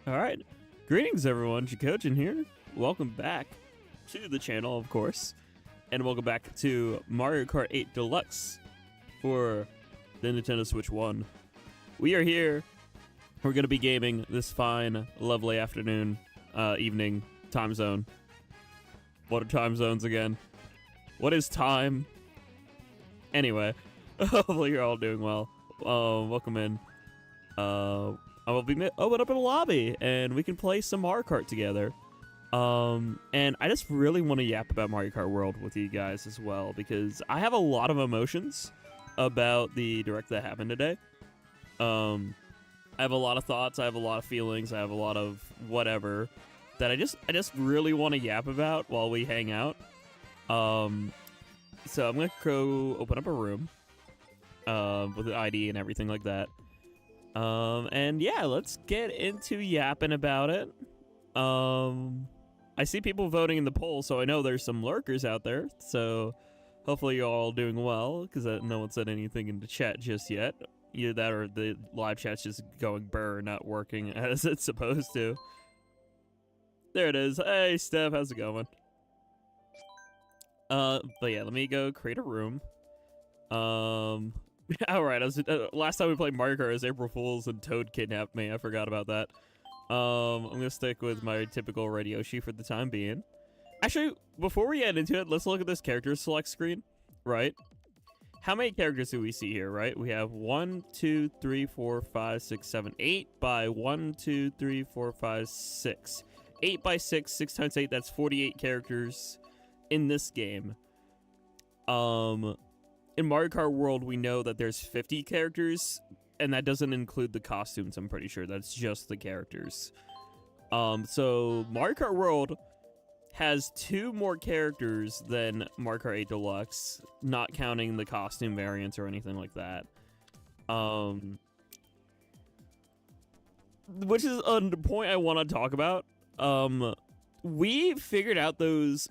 All right. Greetings, everyone. Chikojin here. Welcome back to the channel, of course. And welcome back to Mario Kart 8 Deluxe for the Nintendo Switch 1. We are here. We're going to be gaming this fine, lovely afternoon, evening time zone. What are time zones again? What is time? Anyway, hopefully you're all doing well. Welcome in. I will be open up in a lobby, and we can play some Mario Kart together. And I just really want to yap about Mario Kart World with you guys as well, because I have a lot of emotions about the Direct that happened today. I have a lot of thoughts, I have a lot of feelings, I have a lot of whatever that I just really want to yap about while we hang out. So I'm gonna go open up a room with the ID and everything like that. And yeah, let's get into yapping about it. I see people voting in the poll, so I know there's some lurkers out there. So hopefully you're all doing well, because no one said anything in the chat just yet. Either that or the live chat's just going burr, not working as it's supposed to. There it is. Hey, Steph, how's it going? But yeah, let me go create a room. Alright, last time we played Mario Kart, it was April Fool's and Toad kidnapped me. I forgot about that. I'm gonna stick with my typical Red Yoshi for the time being. Actually, before we get into it, let's look at this character select screen, right? How many characters do we see here, right? We have 1, 2, 3, 4, 5, 6, 7, 8 by 1, 2, 3, 4, 5, 6. 8 by 6, 6 times 8, that's 48 characters in this game. In Mario Kart World, we know that there's 50 characters, and that doesn't include the costumes, I'm pretty sure. That's just the characters. So Mario Kart World has 2 more characters than Mario Kart 8 Deluxe, not counting the costume variants or anything like that. Which is a point I want to talk about. We figured out those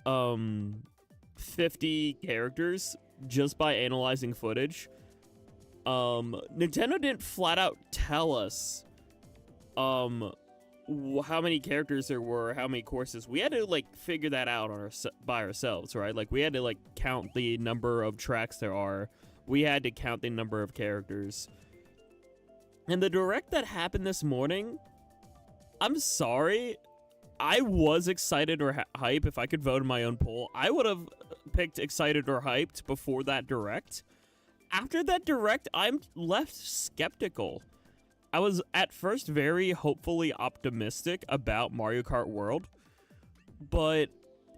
50 characters just by analyzing footage. Nintendo didn't flat out tell us how many characters there were, how many courses. We had to like figure that out by ourselves, right? Like we had to like count the number of tracks there are. We had to count the number of characters. And the Direct that happened this morning, I'm sorry, I was excited or hype. If I could vote in my own poll, I would have picked excited or hyped before that Direct. After that Direct, I'm left skeptical. I was at first very hopefully optimistic about Mario Kart World, but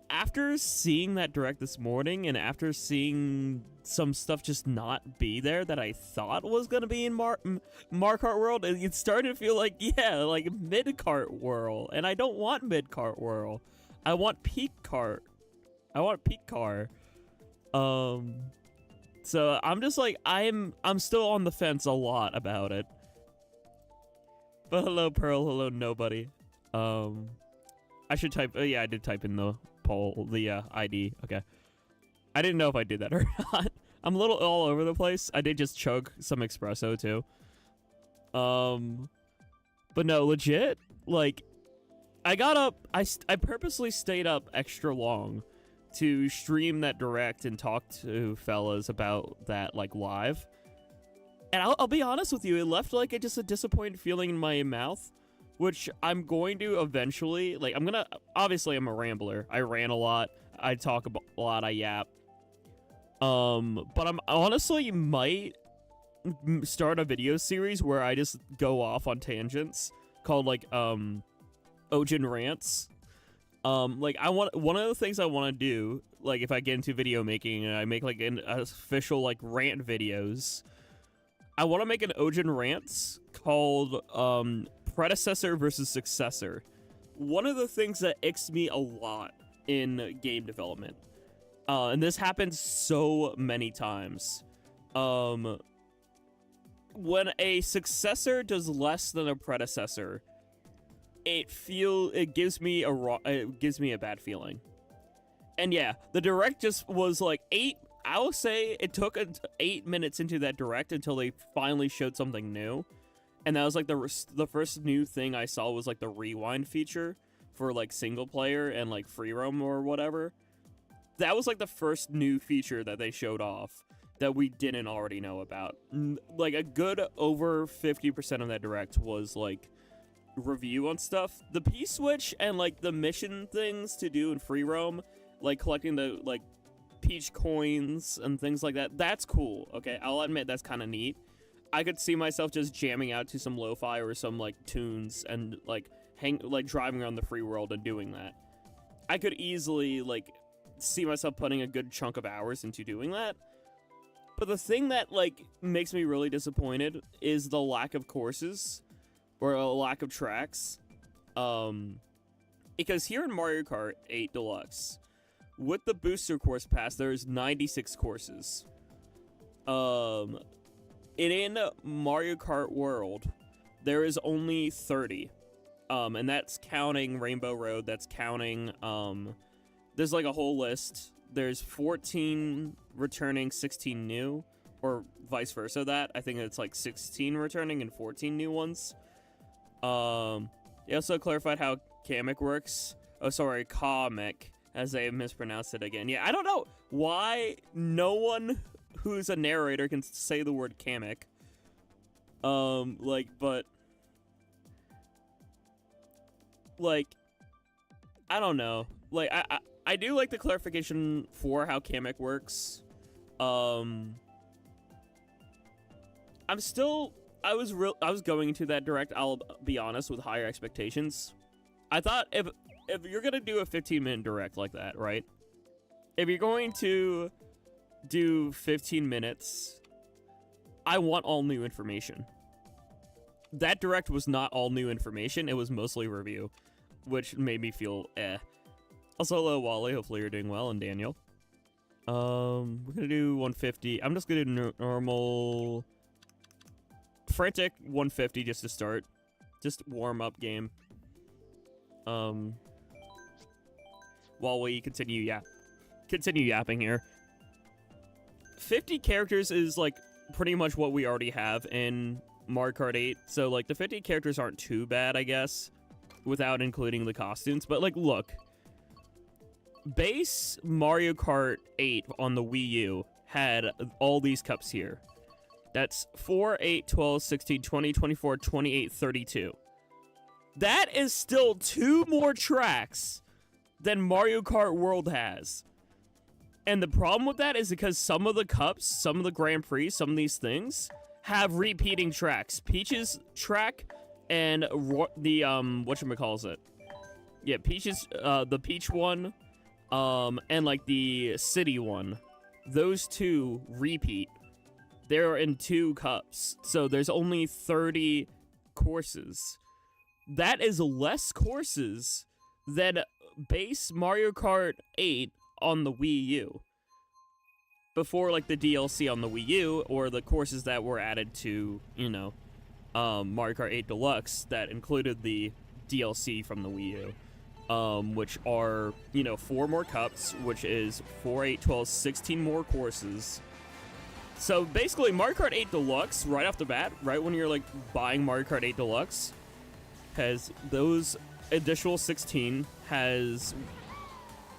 after seeing that Direct this morning and after seeing some stuff just not be there that I thought was going to be in Mario Kart World, it started to feel like, yeah, like mid-kart World, and I don't want mid-kart World. I want peak kart. I want peak car. So I'm just like, I'm still on the fence a lot about it. But hello, Pearl. Hello, nobody. I should type. Yeah, I did type in the poll, the ID. Okay. I didn't know if I did that or not. I'm a little all over the place. I did just chug some espresso too. But no, legit. Like, I got up. I purposely stayed up extra long to stream that Direct and talk to fellas about that like live. And I'll be honest with you, it left like just a disappointed feeling in my mouth, which I'm going to eventually, like, obviously I'm a rambler. I rant a lot, I talk a lot, I yap. But I'm honestly might start a video series where I just go off on tangents called like, Ojin Rants. Like one of the things I want to do, like if I get into video making and I make like an official like rant videos, I want to make an Ojin Rants called Predecessor versus Successor. One of the things that icks me a lot in game development, and this happens so many times, when a successor does less than a predecessor, it gives me a bad feeling. And yeah, the Direct just was like I will say it took 8 minutes into that Direct until they finally showed something new. and that was like the first new thing I saw was like the rewind feature for like single player and like free roam or whatever. That was like the first new feature that they showed off that we didn't already know about. Like a good over 50% of that direct was like review on stuff. The P-switch and like the mission things to do in free roam, like collecting the like peach coins and things like that, that's cool. Okay, I'll admit that's kind of neat. I could see myself just jamming out to some lo-fi or some like tunes and like driving around the free world and doing that. I could easily like see myself putting a good chunk of hours into doing that. But the thing that like makes me really disappointed is the lack of courses or a lack of tracks. Because here in Mario Kart 8 Deluxe, with the booster course pass, there's 96 courses. In Mario Kart World, there is only 30. And that's counting Rainbow Road, that's counting, there's like a whole list. There's 14 returning, 16 new, or vice versa that. I think it's like 16 returning and 14 new ones. They also clarified how Kamek works. Oh, sorry, Kamek, as they mispronounced it again. Yeah, I don't know why no one who's a narrator can say the word Kamek. But I don't know. Like, I do like the clarification for how Kamek works. I was going into that direct, I'll be honest, with higher expectations. I thought if you're gonna do a 15-minute direct like that, right? If you're going to do 15 minutes, I want all new information. That direct was not all new information, it was mostly review, which made me feel eh. Also, hello, Wally. Hopefully you're doing well, and Daniel. We're gonna do 150. I'm just gonna do normal, frantic 150 just to start, just warm up game. While we continue yapping here. 50 characters is like pretty much what we already have in Mario Kart 8, so like the 50 characters aren't too bad, I guess, without including the costumes. But like, look. Base Mario Kart 8 on the Wii U had all these cups here. That's 4, 8, 12, 16, 20, 24, 28, 32. That is still 2 more tracks than Mario Kart World has. And the problem with that is because some of the cups, some of the Grand Prix, some of these things have repeating tracks. Peach's track and the, whatchamacallit. Yeah, Peach's, the Peach one. And like the city one, those 2 repeat. They're in 2 cups, so there's only 30 courses. That is less courses than base Mario Kart 8 on the Wii U. Before like the DLC on the Wii U, or the courses that were added to, Mario Kart 8 Deluxe that included the DLC from the Wii U. Which are, 4 more cups, which is 4, 8, 12, 16 more courses. So basically, Mario Kart 8 Deluxe, right off the bat, right when you're, like, buying Mario Kart 8 Deluxe, has those additional 16,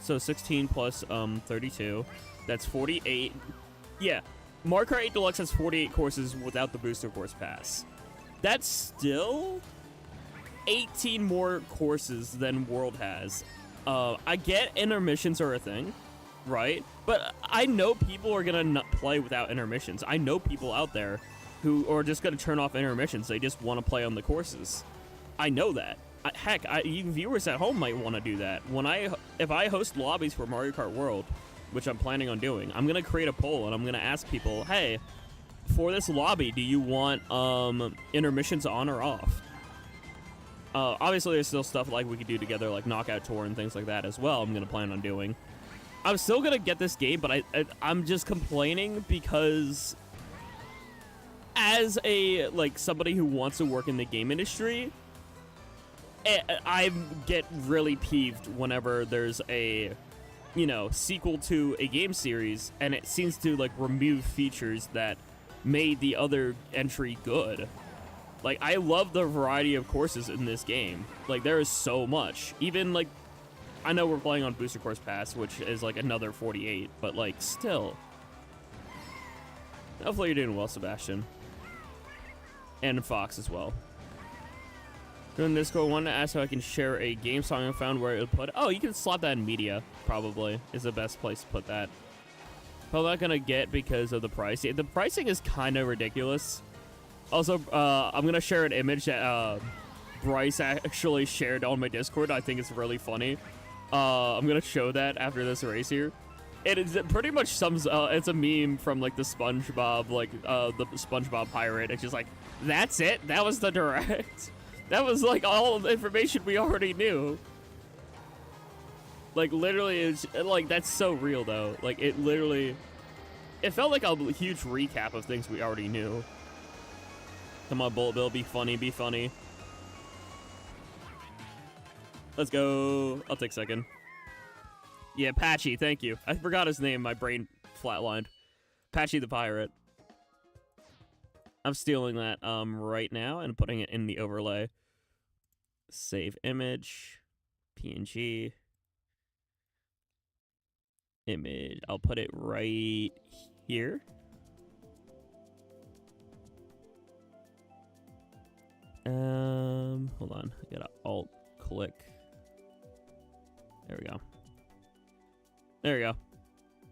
so 16 plus, 32, that's 48. Yeah, Mario Kart 8 Deluxe has 48 courses without the booster course pass. That's still 18 more courses than World has. I get intermissions are a thing, right? But I know people are gonna not play without intermissions. I know people out there who are just gonna turn off intermissions. They just want to play on the courses. I know that. Heck, you viewers at home might want to do that. If I host lobbies for Mario Kart World, which I'm planning on doing, I'm gonna create a poll and I'm gonna ask people, hey, for this lobby, do you want intermissions on or off? Obviously, there's still stuff like we could do together, like Knockout Tour and things like that as well. I'm gonna plan on doing. I'm still gonna get this game, but I'm just complaining because, as somebody who wants to work in the game industry, I get really peeved whenever there's a, sequel to a game series and it seems to remove features that made the other entry good. Like, I love the variety of courses in this game. Like, there is so much. Even, like, I know we're playing on Booster Course Pass, which is, like, another 48, but, like, still. Hopefully you're doing well, Sebastian. And Fox as well. During Discord, I wanted to ask how I can share a game song I found where it would put. Oh, you can slot that in media, probably, is the best place to put that. But I'm not going to get because of the price. The pricing is kind of ridiculous. Also, I'm going to share an image that Bryce actually shared on my Discord. I think it's really funny. I'm going to show that after this race here. It pretty much sums it's a meme from like the SpongeBob, like the SpongeBob pirate. It's just like, that's it? That was the direct? That was like all the information we already knew. Like literally, it's like, that's so real though. Like it literally, it felt like a huge recap of things we already knew. Come on, Bullet Bill, be funny, be funny. Let's go. I'll take second. Yeah, Patchy, thank you. I forgot his name, my brain flatlined. Patchy the Pirate. I'm stealing that right now and putting it in the overlay. Save image, PNG. Image, I'll put it right here. Hold on, I gotta alt click. There we go. There we go.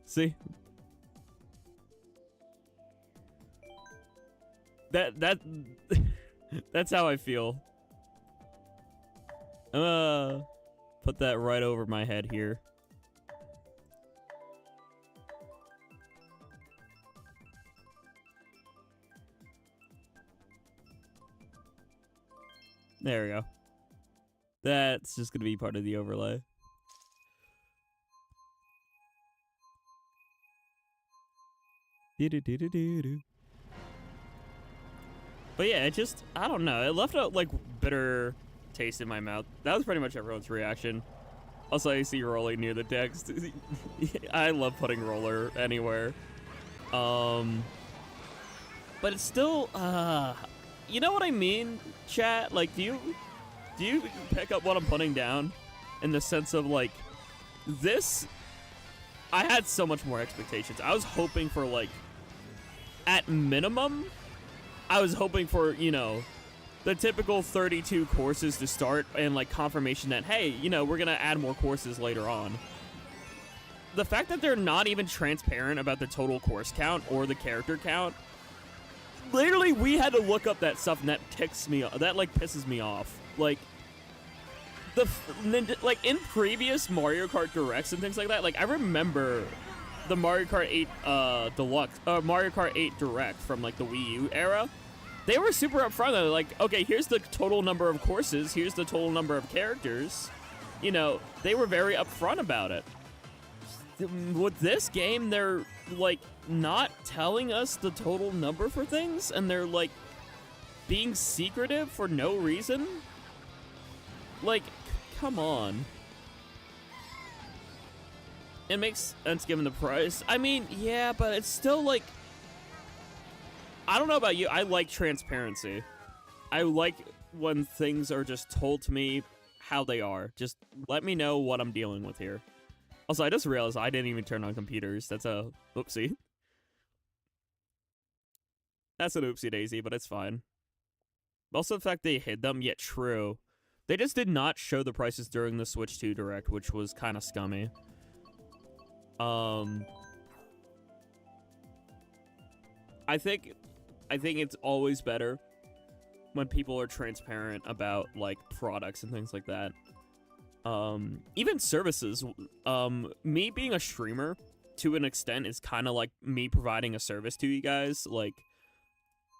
See? That's how I feel. Put that right over my head here. There we go. That's just gonna be part of the overlay. But yeah, it just, I don't know. It left a like bitter taste in my mouth. That was pretty much everyone's reaction. Also, I see Rolly near the text. I love putting Roller anywhere. But it's still, you know what I mean, chat? Like, do you pick up what I'm putting down? In the sense of, like, this, I had so much more expectations. I was hoping for, like, at minimum, I was hoping for, you know, the typical 32 courses to start and, like, confirmation that, hey, you know, we're going to add more courses later on. The fact that they're not even transparent about the total course count or the character count, literally, we had to look up that stuff, and that ticks me, that, like, pisses me off. Like, like, in previous Mario Kart Directs and things like that, like, I remember the Mario Kart 8 Deluxe, Mario Kart 8 Direct from, like, the Wii U era. They were super upfront. They're like, okay, here's the total number of courses, here's the total number of characters. You know, they were very upfront about it. With this game, they're, like, not telling us the total number for things, and they're, like, being secretive for no reason. Like, come on. It makes sense given the price. I mean, yeah, but it's still, like, I don't know about you, I like transparency. I like when things are just told to me how they are. Just let me know what I'm dealing with here. Also, I just realized I didn't even turn on computers. That's a oopsie. That's an oopsie daisy, but it's fine. Also, the fact they hid them, yet true. They just did not show the prices during the Switch 2 Direct, which was kind of scummy. I think it's always better when people are transparent about, like, products and things like that. Even services. Me being a streamer, to an extent, is kind of like me providing a service to you guys. Like,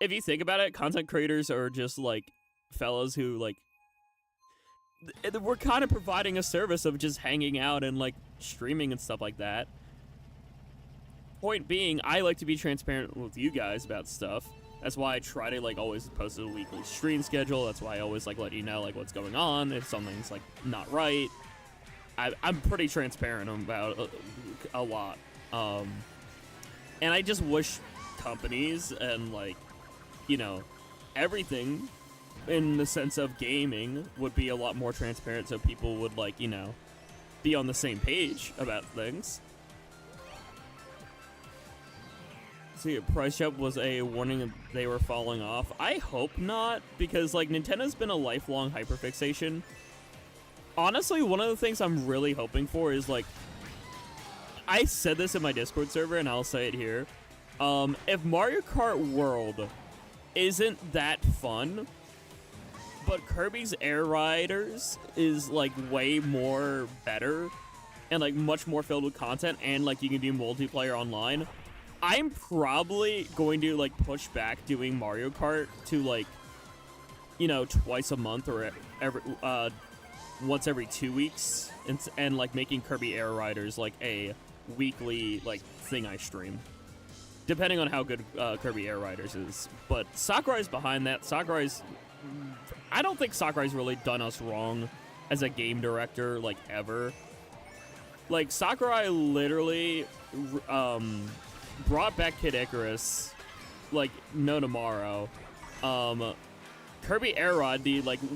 if you think about it, content creators are just, like, fellas who, like, we're kind of providing a service of just hanging out and, like, streaming and stuff like that. Point being, I like to be transparent with you guys about stuff. That's why I try to, like, always post a weekly stream schedule. That's why I always, like, let you know, like, what's going on. If something's, like, not right. I'm pretty transparent about a lot. And I just wish companies and, like, you know, everything in the sense of gaming would be a lot more transparent, so people would, like, you know, be on the same page about things. See, Price Jump was a warning they were falling off. I hope not, because, like, Nintendo's been a lifelong hyperfixation. Honestly, one of the things I'm really hoping for is, like, I said this in my Discord server, and I'll say it here. If Mario Kart World isn't that fun, but Kirby's Air Riders is, like, way more better and, like, much more filled with content, and, like, you can do multiplayer online, I'm probably going to, like, push back doing Mario Kart to, like, you know, twice a month or once every 2 weeks, and like making Kirby Air Riders like a weekly like thing I stream, depending on how good Kirby Air Riders is. But Sakurai's behind that. I don't think Sakurai's really done us wrong as a game director, like, ever. Like, Sakurai literally brought back Kid Icarus, like, no tomorrow. Kirby Air Ride,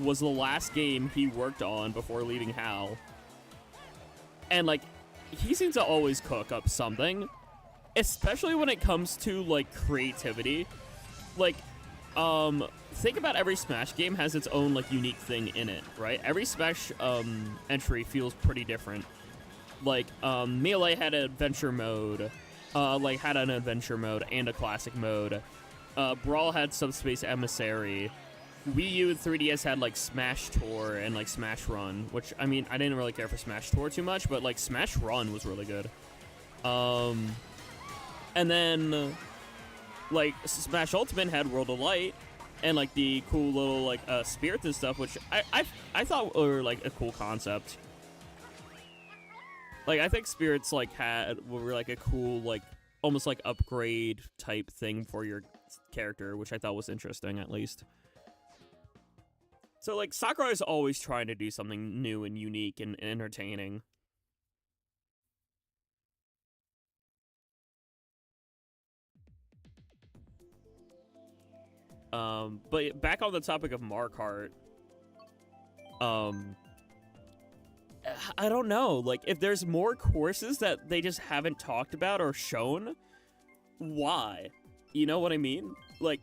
was the last game he worked on before leaving HAL. And, like, he seems to always cook up something, especially when it comes to, like, creativity. Like, think about every Smash game has its own, like, unique thing in it, right? Every Smash entry feels pretty different. Like, Melee had an adventure mode, had an adventure mode and a classic mode. Brawl had Subspace Emissary. Wii U and 3DS had, like, Smash Tour and, like, Smash Run, which, I mean, I didn't really care for Smash Tour too much, but, like, Smash Run was really good. And then, like, Smash Ultimate had World of Light and, like, the cool little, like, spirits and stuff, which I thought were, like, a cool concept. Like, I think spirits, like, were, like, a cool, like, almost, like, upgrade type thing for your character, which I thought was interesting, at least. So, like, Sakurai's always trying to do something new and unique and entertaining. But back on the topic of Mario Kart, I don't know, like, if there's more courses that they just haven't talked about or shown, why? You know what I mean? Like,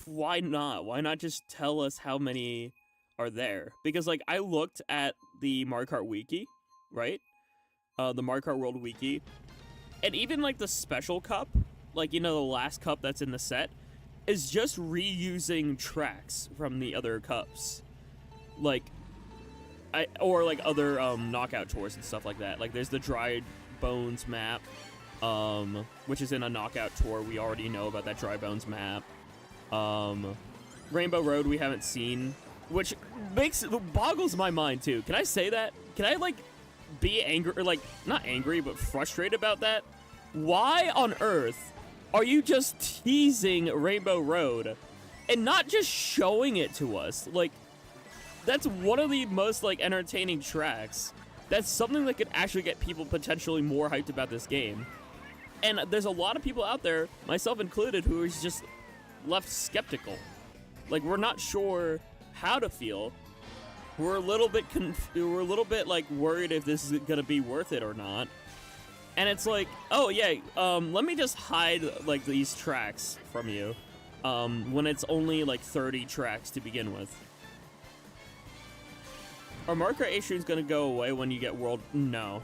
why not? Why not just tell us how many are there? Because, like, I looked at the Mario Kart Wiki, right? The Mario Kart World Wiki. And even, like, the Special Cup, like, you know, the last cup that's in the set, is just reusing tracks from the other cups. Like, or, like, other, knockout tours and stuff like that. Like, there's the Dry Bones map, which is in a knockout tour. We already know about that Dry Bones map. Rainbow Road we haven't seen, which boggles my mind too. Can I say that? Can I, like, be angry, or, like, not angry, but frustrated about that? Why on earth are you just teasing Rainbow Road and not just showing it to us? Like, that's one of the most, like, entertaining tracks. That's something that could actually get people potentially more hyped about this game. And there's a lot of people out there, myself included, who is just left skeptical. Like, we're not sure how to feel. We're a little bit like worried if this is gonna be worth it or not. And it's like, oh yeah, let me just hide, like, these tracks from you, when it's only, like, 30 tracks to begin with. Are Mario Kart 8 streams gonna go away when you get World? No.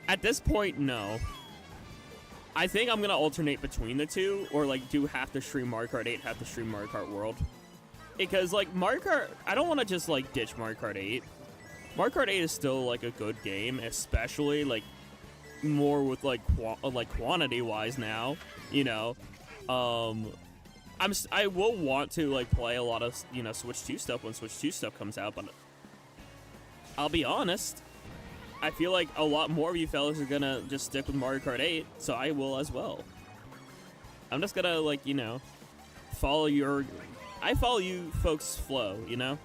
At this point, no. I think I'm gonna alternate between the two, or, like, do half the stream Mario Kart 8, half the stream Mario Kart World. Because, like, Mario Kart, I don't want to just, like, ditch Mario Kart 8. Mario Kart 8 is still, like, a good game, especially, like, more with, like, quantity-wise now, you know. I will want to, like, play a lot of, you know, Switch 2 stuff when Switch 2 stuff comes out, but I'll be honest, I feel like a lot more of you fellas are gonna just stick with Mario Kart 8, so I will as well. I'm just gonna, like, you know, I follow you folks' flow, you know?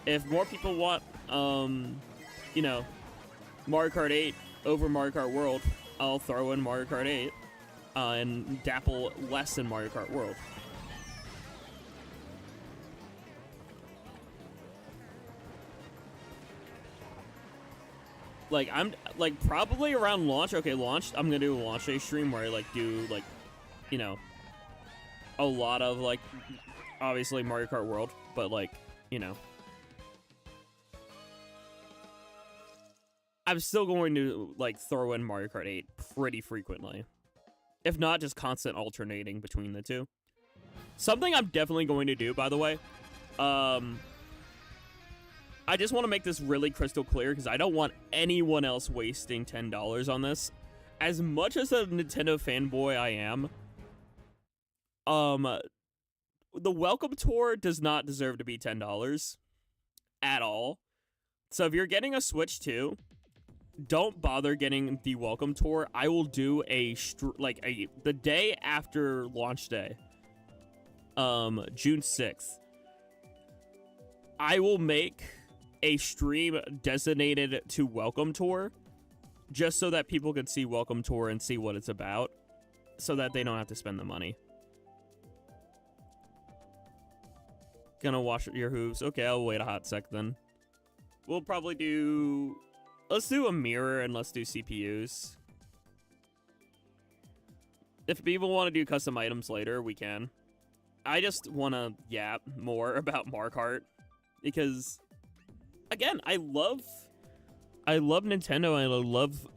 If more people want, you know, Mario Kart 8 over Mario Kart World, I'll throw in Mario Kart 8, and dabble less in Mario Kart World. Like, I'm, like, probably around launch. Okay, launch. I'm gonna do a launch day stream where I, like, do, like, you know, a lot of, like, obviously Mario Kart World, but, like, you know. I'm still going to, like, throw in Mario Kart 8 pretty frequently. If not, just constant alternating between the two. Something I'm definitely going to do, by the way, I just want to make this really crystal clear because I don't want anyone else wasting $10 on this. As much as a Nintendo fanboy I am, the Welcome Tour does not deserve to be $10 at all. So if you're getting a Switch 2, don't bother getting the Welcome Tour. I will do the day after launch day, June 6th. I will make a stream designated to Welcome Tour, just so that people can see Welcome Tour and see what it's about, so that they don't have to spend the money. Gonna wash your hooves. Okay, I'll wait a hot sec then. We'll probably do... Let's do a mirror and let's do CPUs. If people want to do custom items later, we can. I just want to yap more about Mario Kart, because... Again, I love Nintendo and I love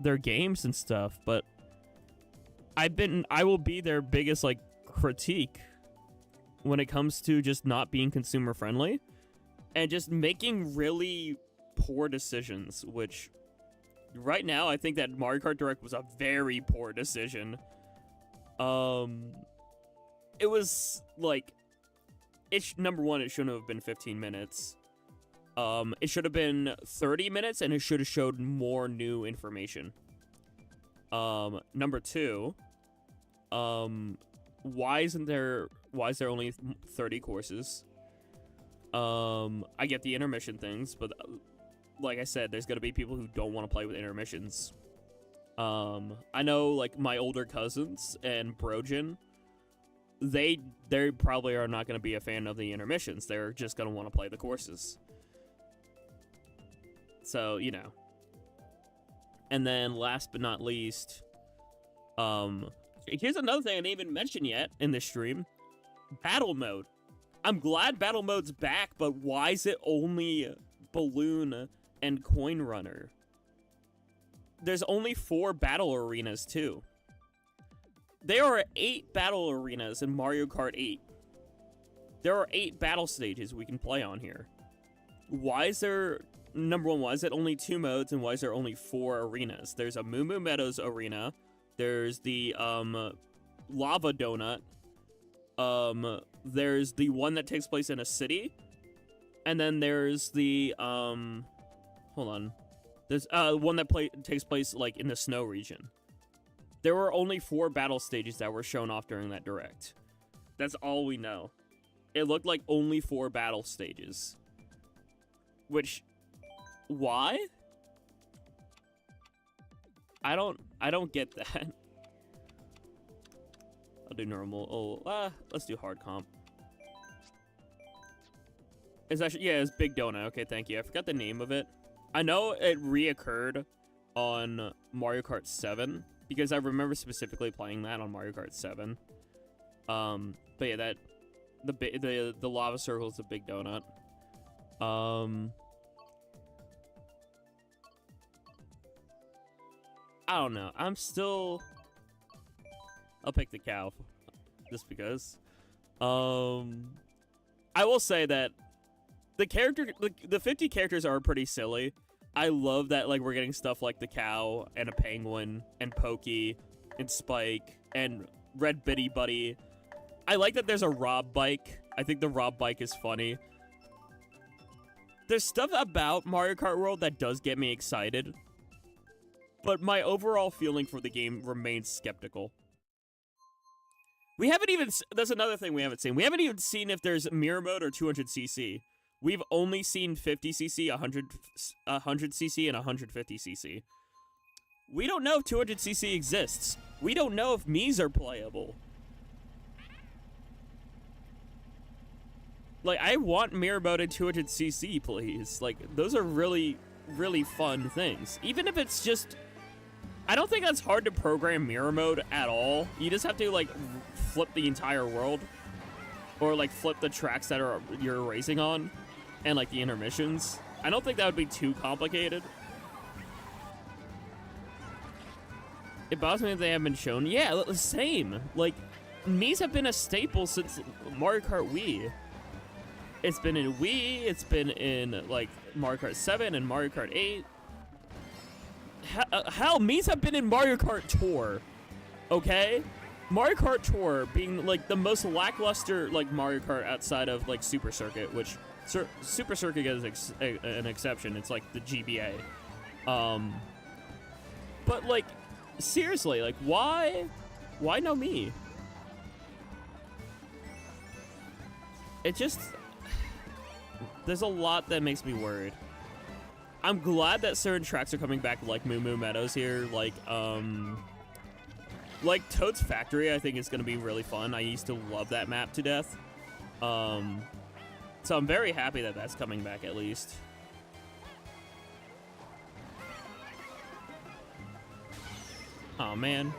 their games and stuff, but I will be their biggest like critique when it comes to just not being consumer friendly and just making really poor decisions, which right now I think that Mario Kart Direct was a very poor decision. It was like number one, it shouldn't have been 15 minutes. It should have been 30 minutes, and it should have showed more new information. Number two, why is there only 30 courses? I get the intermission things, but like I said, there's gonna be people who don't want to play with intermissions. I know, like, my older cousins and Brogen, they probably are not gonna be a fan of the intermissions. They're just gonna want to play the courses. So, you know. And then last but not least, here's another thing I didn't even mention yet in this stream. Battle mode. I'm glad battle mode's back, but why is it only balloon and coin runner? There's only 4 battle arenas too. There are 8 battle arenas in Mario Kart 8. There are 8 battle stages we can play on here. Why is there... Number one, why is it only 2 modes, and why is there only 4 arenas? There's a Moo Moo Meadows arena. There's the Lava Donut. There's the one that takes place in a city. And then there's the hold on. There's one that takes place like in the snow region. There were only 4 battle stages that were shown off during that direct. That's all we know. It looked like only 4 battle stages. Which, why? I don't get that. I'll do normal. Oh, let's do hard comp. It's actually, yeah, it's Big Donut. Okay, thank you. I forgot the name of it. I know it reoccurred on Mario Kart 7 because I remember specifically playing that on Mario Kart 7. But yeah, that the lava circle is the Big Donut. I don't know. I'll pick the cow just because. I will say that the 50 characters are pretty silly. I love that, like, we're getting stuff like the cow and a penguin and Pokey and Spike and Red Bitty Buddy. I like that there's a Rob bike. I think the Rob bike is funny. There's stuff about Mario Kart World that does get me excited, but my overall feeling for the game remains skeptical. We haven't even... That's another thing we haven't seen. We haven't even seen if there's mirror mode or 200cc. We've only seen 50cc, 100cc, and 150cc. We don't know if 200cc exists. We don't know if Miis are playable. Like, I want mirror mode and 200cc, please. Like, those are really really fun things. Even if it's just, I don't think that's hard to program mirror mode at all. You just have to like flip the entire world, or like flip the tracks that you're racing on, and like the intermissions. I don't think that would be too complicated. It bothers me that they haven't been shown. Yeah, same. Like, Mii's have been a staple since Mario Kart Wii. It's been in Wii, it's been in, like, Mario Kart 7 and Mario Kart 8. Hell, Mii's have been in Mario Kart Tour, okay? Mario Kart Tour being, like, the most lackluster, like, Mario Kart outside of, like, Super Circuit, which Super Circuit is an exception. It's, like, the GBA. But, like, seriously, like, why no Mii? It just, there's a lot that makes me worried. I'm glad that certain tracks are coming back, like Moo Moo Meadows here, like Toad's Factory. I think is going to be really fun. I used to love that map to death. So I'm very happy that that's coming back at least. Oh man.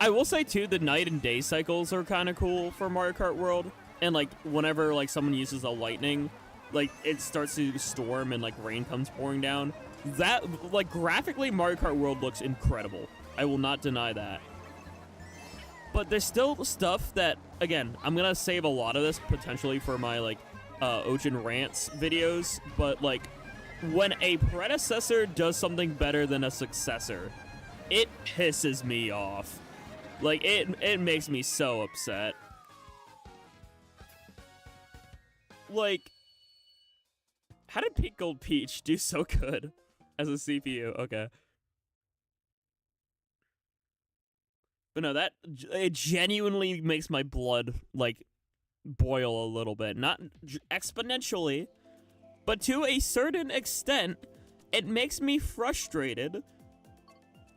I will say too, the night and day cycles are kind of cool for Mario Kart World. And like whenever like someone uses a lightning, like it starts to storm and like rain comes pouring down. That, like, graphically Mario Kart World looks incredible. I will not deny that. But there's still stuff that, again, I'm gonna save a lot of this potentially for my like Ojin Rants videos, but like when a predecessor does something better than a successor, it pisses me off. Like, it makes me so upset. Like, how did Pink Gold Peach do so good as a CPU? Okay. But no, it genuinely makes my blood, like, boil a little bit. Not exponentially, but to a certain extent, it makes me frustrated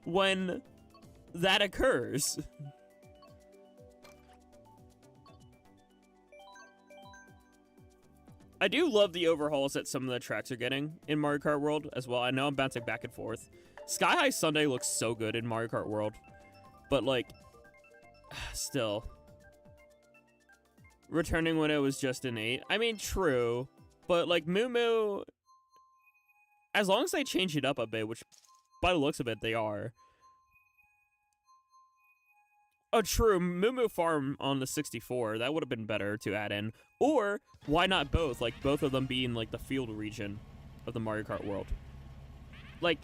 when that occurs. I do love the overhauls that some of the tracks are getting in Mario Kart World as well. I know I'm bouncing back and forth. Sky High Sunday looks so good in Mario Kart World. But, like, still. Returning when it was just an 8. I mean, true. But, like, Moo Moo, as long as they change it up a bit, which by the looks of it, they are. Oh, true. Moo Moo Farm on the 64. That would have been better to add in. Or, why not both? Like, both of them being, like, the field region of the Mario Kart World. Like,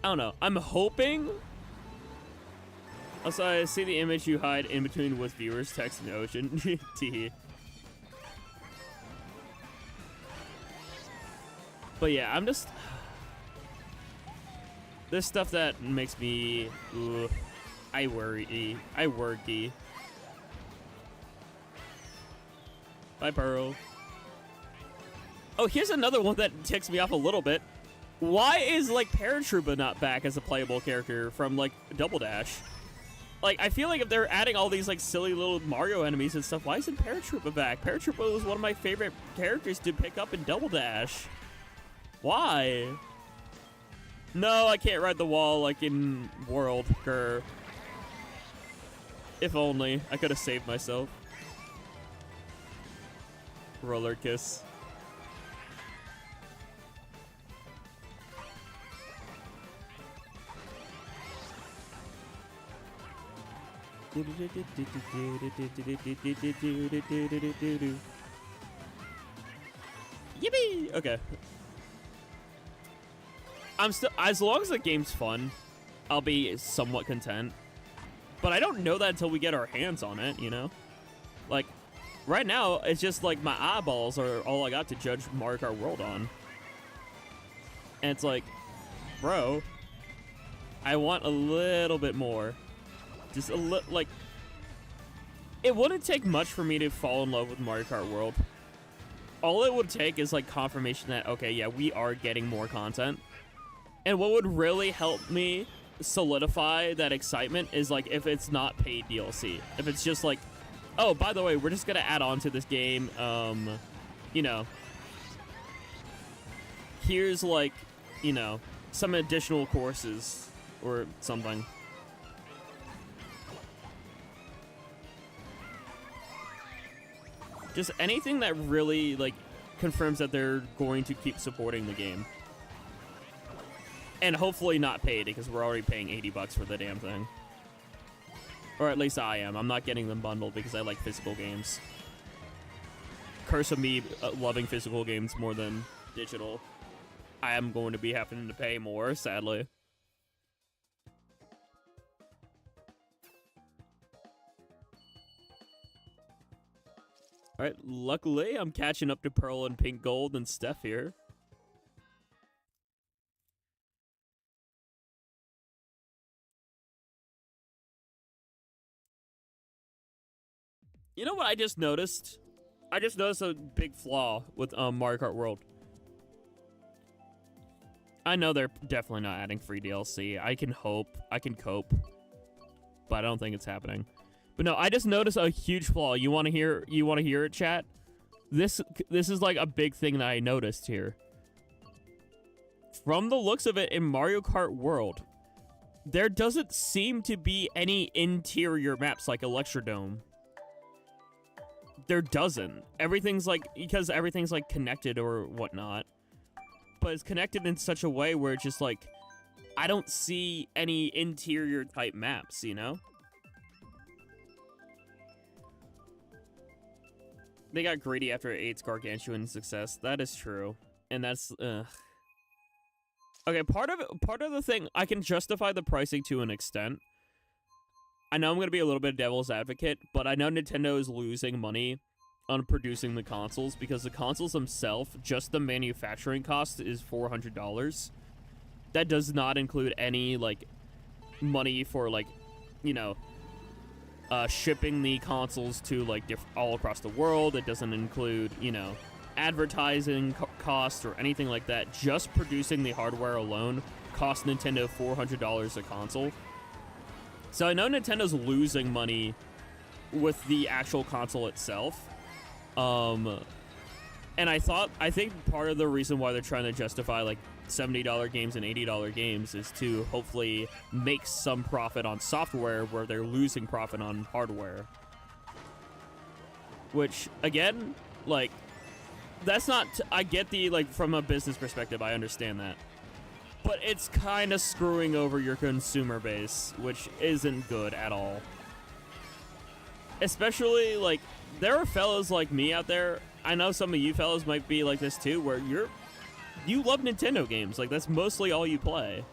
I don't know. I'm hoping. Also, I see the image you hide in between with viewers, text, and Ocean. Tee. But yeah, I'm just. There's stuff that makes me. Ugh, I worry. Bye, Pearl. Oh, here's another one that ticks me off a little bit. Why is, like, Paratroopa not back as a playable character from, like, Double Dash? Like, I feel like if they're adding all these, like, silly little Mario enemies and stuff, why isn't Paratroopa back? Paratroopa was one of my favorite characters to pick up in Double Dash. Why? No, I can't ride the wall like in World. Grr. If only. I could have saved myself. Roller kiss. Yippee! Okay. I'm still, as long as the game's fun, I'll be somewhat content. But I don't know that until we get our hands on it, you know? Like, right now, it's just like my eyeballs are all I got to judge Mario Kart World on. And it's like, bro, I want a little bit more. Just a little, like, it wouldn't take much for me to fall in love with Mario Kart World. All it would take is, like, confirmation that, okay, yeah, we are getting more content. And what would really help me solidify that excitement is, like, if it's not paid DLC. If it's just like, oh, by the way, we're just gonna add on to this game, you know, here's like, you know, some additional courses or something. Just anything that really, like, confirms that they're going to keep supporting the game. And hopefully not paid, because we're already paying $80 for the damn thing. Or at least I am. I'm not getting them bundled because I like physical games. Curse of me loving physical games more than digital. I am going to be having to pay more, sadly. Alright, luckily I'm catching up to Pearl and Pink Gold and Steph here. You know what I just noticed? I just noticed a big flaw with Mario Kart World. I know they're definitely not adding free DLC. I can cope, but I don't think it's happening. But no, I just noticed a huge flaw. You want to hear it, chat? This is like a big thing that I noticed here. From the looks of it in Mario Kart World, there doesn't seem to be any interior maps like Electrodome. There doesn't. Everything's like, because everything's like connected or whatnot. But it's connected in such a way where it's just like, I don't see any interior type maps, you know? They got greedy after 8's gargantuan success. That is true. And that's, okay, part of the thing, I can justify the pricing to an extent. I know I'm going to be a little bit of devil's advocate, but I know Nintendo is losing money on producing the consoles because the consoles themselves, just the manufacturing cost is $400. That does not include any, like, money for, like, you know, shipping the consoles to, like, all across the world. It doesn't include, you know, advertising costs or anything like that. Just producing the hardware alone costs Nintendo $400 a console. So I know Nintendo's losing money with the actual console itself. And I think part of the reason why they're trying to justify like $70 games and $80 games is to hopefully make some profit on software where they're losing profit on hardware. Which, again, like, that's not, I get the, like, from a business perspective, I understand that. But it's kind of screwing over your consumer base, which isn't good at all. Especially, like, there are fellows like me out there. I know some of you fellows might be like this too, where you love Nintendo games. Like, that's mostly all you play.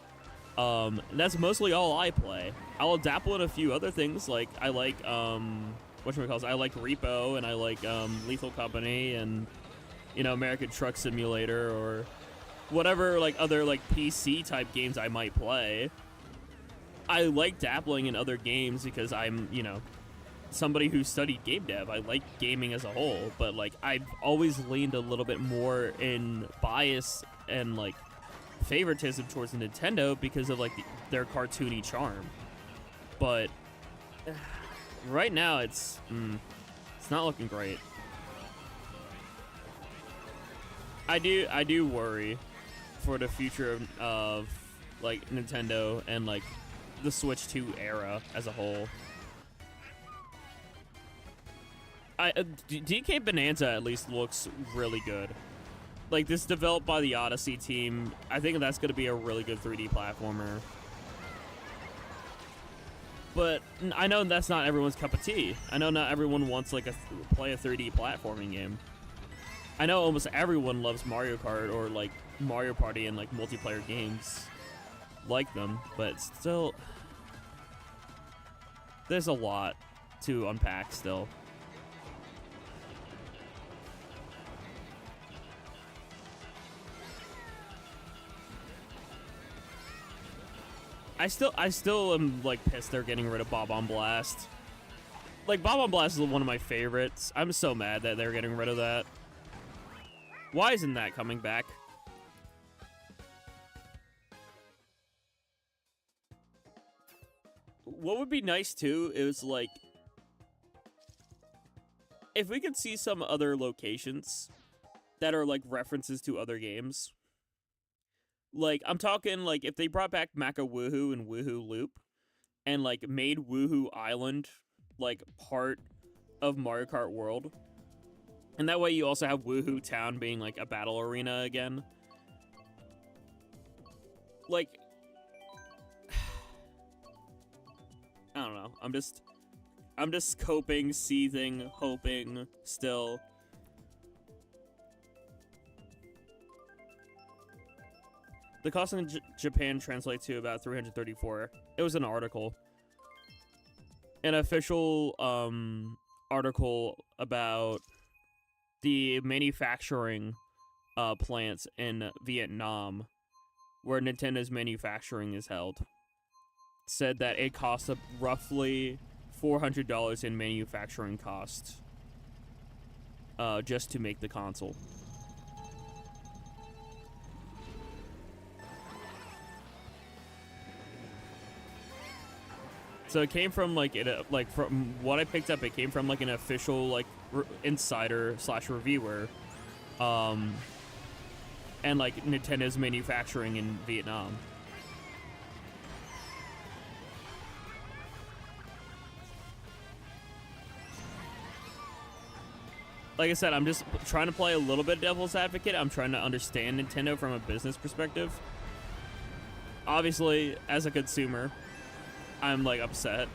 That's mostly all I play. I'll dabble in a few other things. Like, I like, whatchamacallit, I like Repo, and I like, Lethal Company, and, you know, American Truck Simulator, or whatever, like, other, like, PC-type games I might play. I like dabbling in other games because I'm, you know, somebody who studied game dev. I like gaming as a whole, but, like, I've always leaned a little bit more in bias and, like, favoritism towards Nintendo because of, like, their cartoony charm. But right now, it's not looking great. I do worry for the future of like Nintendo and like the Switch 2 era as a whole. DK Bonanza at least looks really good. Like, this developed by the Odyssey team. I think that's going to be a really good 3D platformer. But I know that's not everyone's cup of tea. I know not everyone wants like play a 3D platforming game. I know almost everyone loves Mario Kart or like Mario Party and like multiplayer games like them, but still, there's a lot to unpack still. I still am like pissed they're getting rid of Bob on Blast. Like, Bob on Blast is one of my favorites. I'm so mad that they're getting rid of that. Why isn't that coming back? What would be nice too is like if we could see some other locations that are like references to other games. Like, I'm talking, like, if they brought back Maka Woohoo and Woohoo Loop and, like, made Woohoo Island, like, part of Mario Kart World. And that way you also have Woohoo Town being, like, a battle arena again. Like, I don't know. I'm just coping, seething, hoping still. The cost in Japan translates to about 334. It was an article. An official article about the manufacturing plants in Vietnam, where Nintendo's manufacturing is held, said that it costs roughly $400 in manufacturing costs just to make the console. So it came from like from what I picked up, it came from like an official like insider / reviewer, and like Nintendo's manufacturing in Vietnam. Like I said, I'm just trying to play a little bit devil's advocate. I'm trying to understand Nintendo from a business perspective. Obviously, as a consumer, I'm like upset,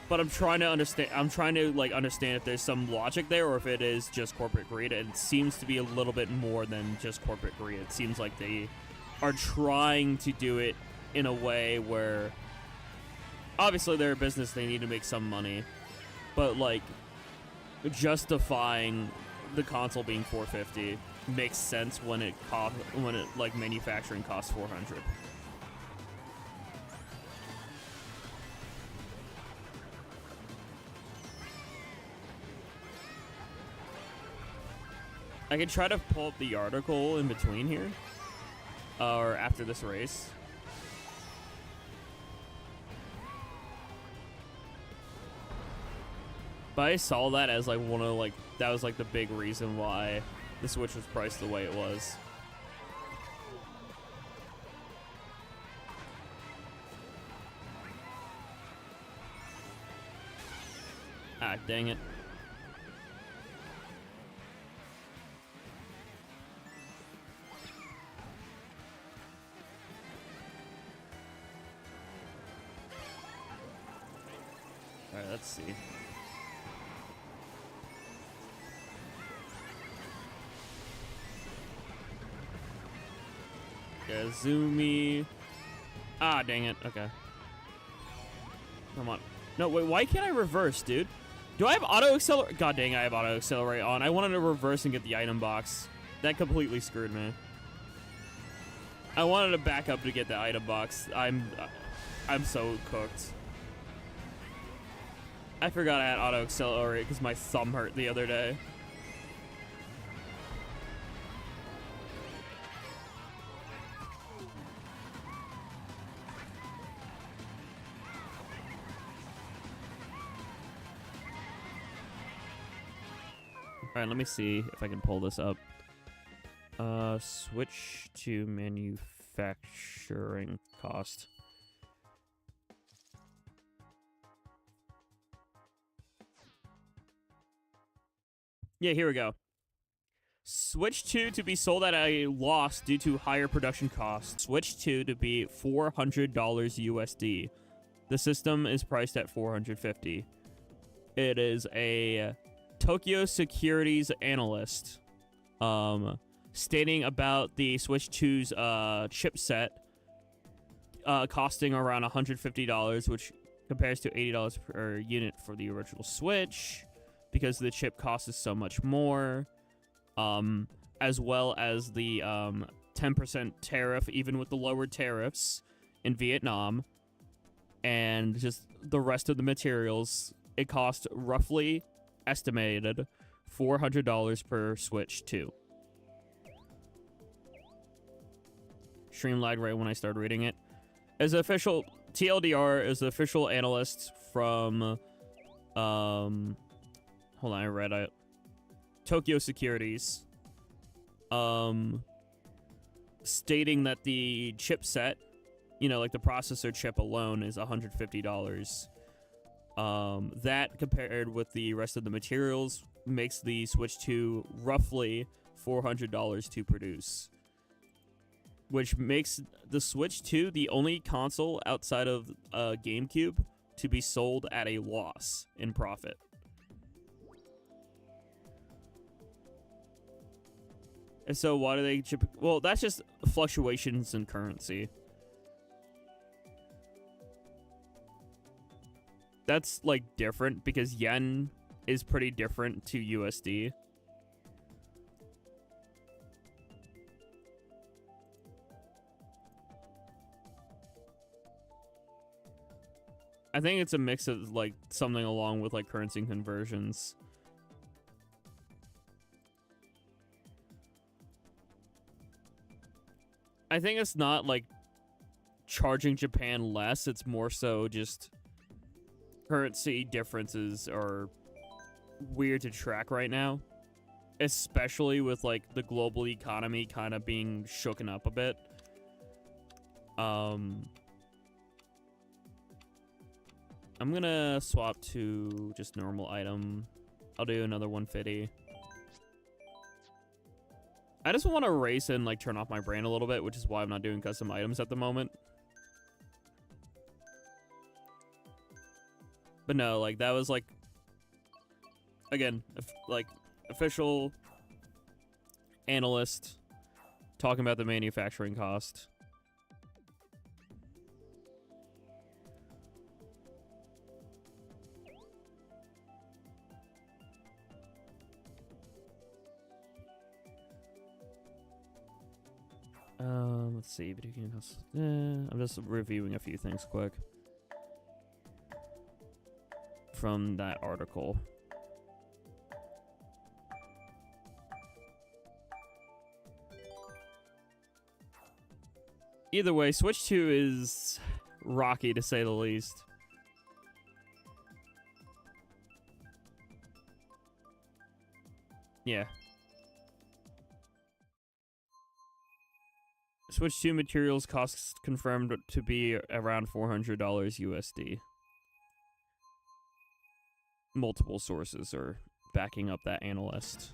but I'm trying to understand. I'm trying to like understand if there's some logic there or if it is just corporate greed. And it seems to be a little bit more than just corporate greed. It seems like they are trying to do it in a way where, obviously, they're a business. They need to make some money, but like justifying the console being $450 makes sense when it like manufacturing costs $400. I could try to pull up the article in between here, or after this race. But I saw that as like one of that was like the big reason why the Switch was priced the way it was. Ah, dang it. Alright, let's see. Kazumi. Ah, dang it. Okay. Come on. No, wait, why can't I reverse, dude? Do I have auto accelerate? God dang, I have auto accelerate on. I wanted to reverse and get the item box. That completely screwed me. I wanted to back up to get the item box. I'm so cooked. I forgot I had auto accelerate because my thumb hurt the other day. Alright, let me see if I can pull this up. Switch to manufacturing cost. Yeah, here we go. Switch 2 to be sold at a loss due to higher production costs. Switch 2 to be $400 USD. The system is priced at $450. It is a Tokyo Securities analyst stating about the Switch 2's chipset costing around $150, which compares to $80 per unit for the original Switch, because the chip cost is so much more, as well as the 10% tariff, even with the lower tariffs in Vietnam, and just the rest of the materials. It cost roughly estimated $400 per Switch 2. Stream lagged right when I started reading it. As official, TLDR is the official analyst from, hold on, I read it. Tokyo Securities. stating that the chipset, you know, like the processor chip alone, is $150. That compared with the rest of the materials makes the Switch 2 roughly $400 to produce, which makes the Switch 2 the only console outside of GameCube to be sold at a loss in profit. And so why do they chip? Well, that's just fluctuations in currency. That's like different because yen is pretty different to USD. I think it's a mix of like something along with like currency conversions. I think it's not like charging Japan less, it's more so just currency differences are weird to track right now, especially with like the global economy kind of being shooken up a bit. I'm gonna swap to just normal item. I'll do another 150. I just want to race and like turn off my brain a little bit, which is why I'm not doing custom items at the moment. But no, like that was like, again, like official analyst talking about the manufacturing cost. Let's see, video game costs. I'm just reviewing a few things quick from that article. Either way, Switch 2 is rocky to say the least. Yeah. Switch 2 materials costs confirmed to be around $400 USD. Multiple sources are backing up that analyst.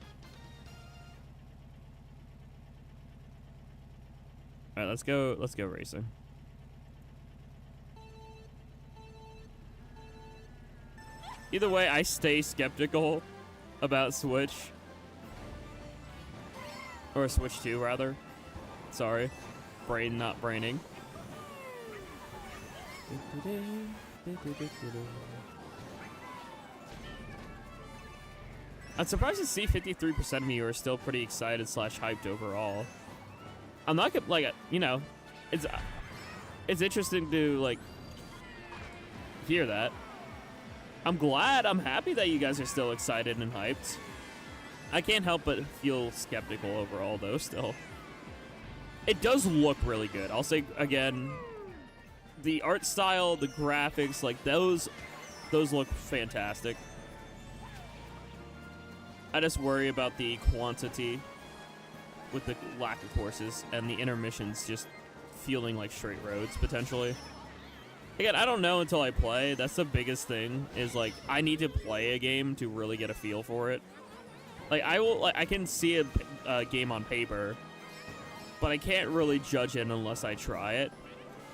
All right, let's go racing. Either way, I stay skeptical about Switch. Or Switch 2, rather. Sorry. Brain not braining. I'm surprised to see 53% of you are still pretty excited / hyped overall. I'm not gonna, like, you know, it's interesting to, like, hear that. I'm happy that you guys are still excited and hyped. I can't help but feel skeptical overall, though, still. It does look really good. I'll say, again, the art style, the graphics, like, those look fantastic. I just worry about the quantity with the lack of courses and the intermissions just feeling like straight roads, potentially. Again, I don't know until I play. That's the biggest thing, is, like, I need to play a game to really get a feel for it. Like, I can see a game on paper, but I can't really judge it unless I try it.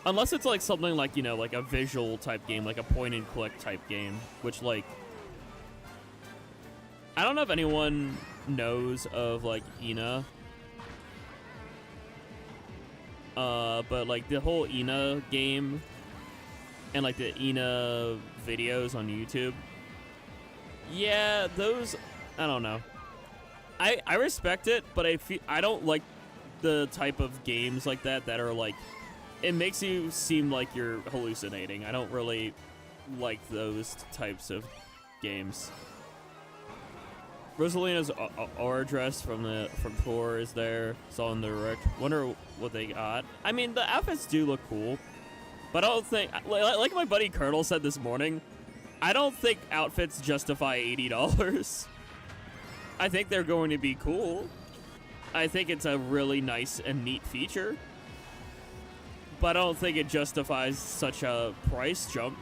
Unless it's, like, something like, you know, like a visual type game, like a point-and-click type game, which, like, I don't know if anyone knows of, like, Ina. But, like, the whole Ina game and, like, the Ina videos on YouTube. Yeah, those, I don't know. I respect it, but I don't like the type of games like that are, like, it makes you seem like you're hallucinating. I don't really like those types of games. Rosalina's aura dress from Thor is there. Saw in the direct. Wonder what they got. I mean, the outfits do look cool, but I don't think, like my buddy Colonel said this morning, I don't think outfits justify $80. I think they're going to be cool. I think it's a really nice and neat feature, but I don't think it justifies such a price jump.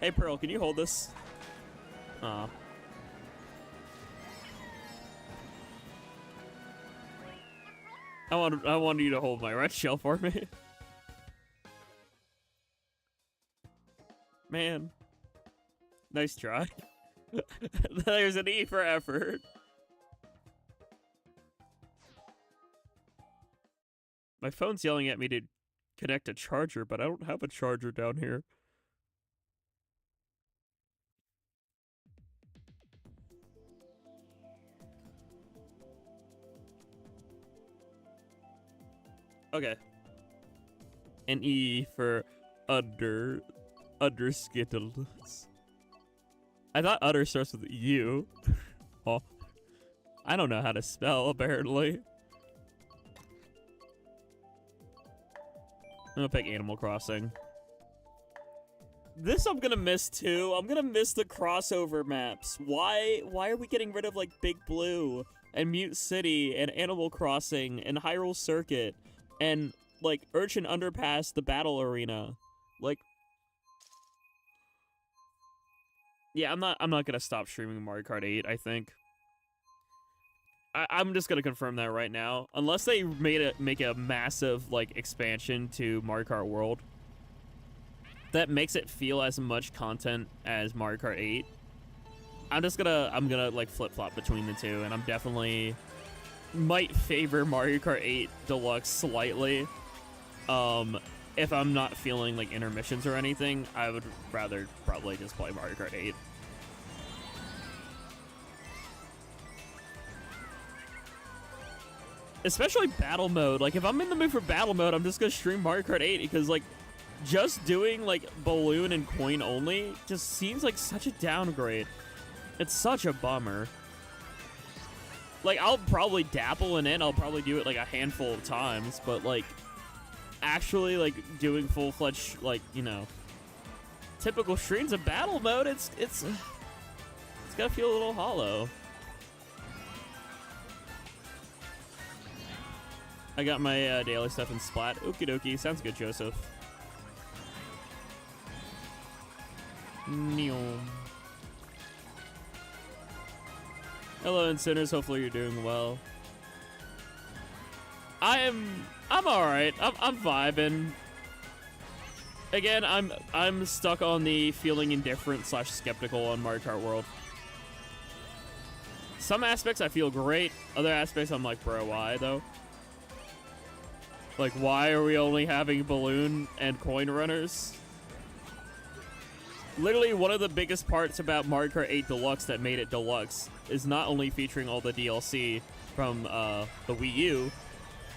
Hey, Pearl, can you hold this? Aw. I want you to hold my red shell for me. Man. Nice try. There's an E for effort. My phone's yelling at me to connect a charger, but I don't have a charger down here. Okay. An E for Skittles. I thought udder starts with U. Oh. I don't know how to spell, apparently. I'm gonna pick Animal Crossing. This I'm gonna miss too. I'm gonna miss the crossover maps. Why are we getting rid of like Big Blue and Mute City and Animal Crossing and Hyrule Circuit and like Urchin Underpass, the Battle Arena? Like, yeah, I'm not gonna stop streaming Mario Kart 8, I think. I'm just gonna confirm that right now. Unless they make a massive like expansion to Mario Kart World that makes it feel as much content as Mario Kart 8. I'm gonna like flip-flop between the two, and I'm definitely might favor Mario Kart 8 Deluxe slightly. If I'm not feeling like intermissions or anything, I would rather probably just play Mario Kart 8. Especially battle mode. Like, if I'm in the mood for battle mode, I'm just gonna stream Mario Kart 8 because, like, just doing, like, balloon and coin only just seems like such a downgrade. It's such a bummer. Like, I'll probably dabble in it. I'll probably do it, like, a handful of times. But, like, actually, like, doing full-fledged, like, you know, typical streams of battle mode, it's gotta feel a little hollow. I got my daily stuff in Splat. Okie dokie. Sounds good, Joseph. Neom. Hello, Insinners. Hopefully you're doing well. I'm alright. I'm vibing. Again, I'm stuck on the feeling indifferent / skeptical on Mario Kart World. Some aspects I feel great. Other aspects I'm like, bro, why though? Like, why are we only having balloon and coin runners? Literally, one of the biggest parts about Mario Kart 8 Deluxe that made it Deluxe is not only featuring all the DLC from the Wii U,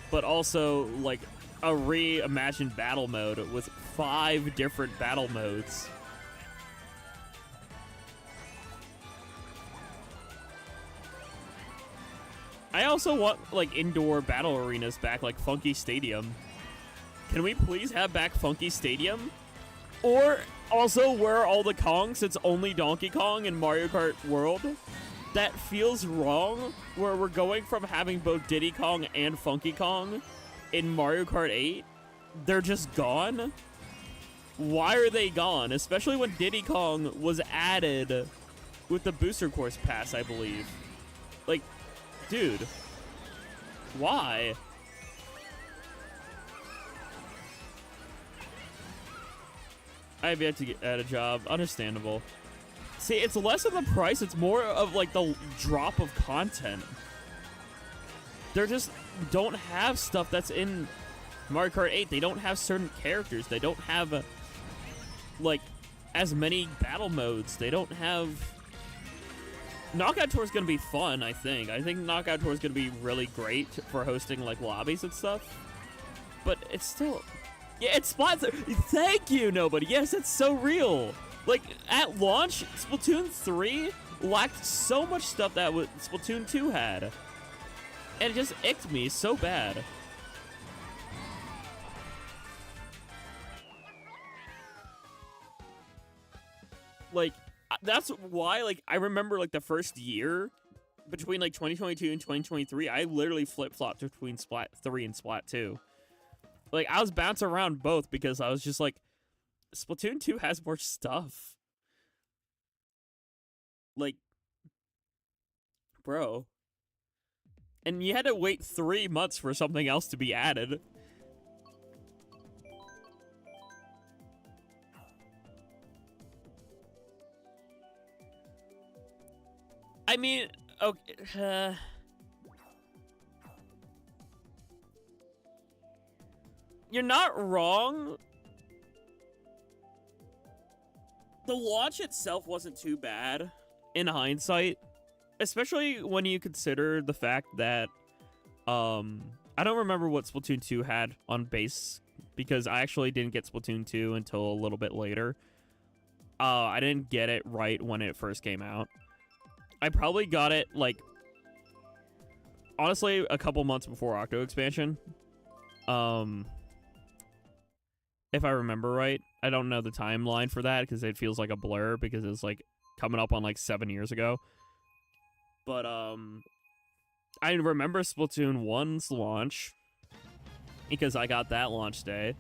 but also, like, a reimagined battle mode with 5 different battle modes. I also want, like, indoor battle arenas back, like Funky Stadium. Can we please have back Funky Stadium? Or also, where are all the Kongs? It's only Donkey Kong and Mario Kart World. That feels wrong, where we're going from having both Diddy Kong and Funky Kong in Mario Kart 8. They're just gone? Why are they gone? Especially when Diddy Kong was added with the Booster Course Pass, I believe. Like, dude, why? I have yet to get at a job. Understandable. See, it's less of the price. It's more of, like, the drop of content. They just don't have stuff that's in Mario Kart 8. They don't have certain characters. They don't have, like, as many battle modes. They don't have... Knockout Tour is going to be fun, I think. I think Knockout Tour is going to be really great for hosting, like, lobbies and stuff. But it's still... Yeah, it's Splatoon. Thank you, nobody. Yes, it's so real. Like, at launch, Splatoon 3 lacked so much stuff that Splatoon 2 had. And it just icked me so bad. Like, That's why, like, I remember, like, the first year between, like, 2022 and 2023, I literally flip-flopped between Splat 3 and Splat 2. Like, I was bouncing around both because I was just like, Splatoon 2 has more stuff. Like, bro. And you had to wait 3 months for something else to be added. I mean, okay, you're not wrong. The launch itself wasn't too bad in hindsight, especially when you consider the fact that I don't remember what Splatoon 2 had on base because I actually didn't get Splatoon 2 until a little bit later. I didn't get it right when it first came out. I probably got it, like, honestly, a couple months before Octo expansion. If I remember right. I don't know the timeline for that because it feels like a blur because it's, like, coming up on, like, 7 years ago. But, I remember Splatoon 1's launch because I got that launch day.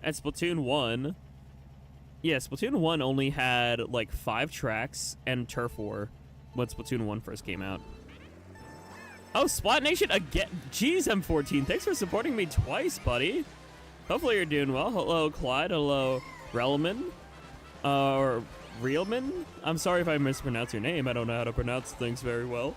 And Splatoon 1... Yeah, Splatoon 1 only had, like, 5 tracks and Turf War when Splatoon 1 first came out. Oh, Splat Nation again. Jeez, M14. Thanks for supporting me twice, buddy. Hopefully you're doing well. Hello, Clyde. Hello, Relman. Or Realman? I'm sorry if I mispronounce your name. I don't know how to pronounce things very well.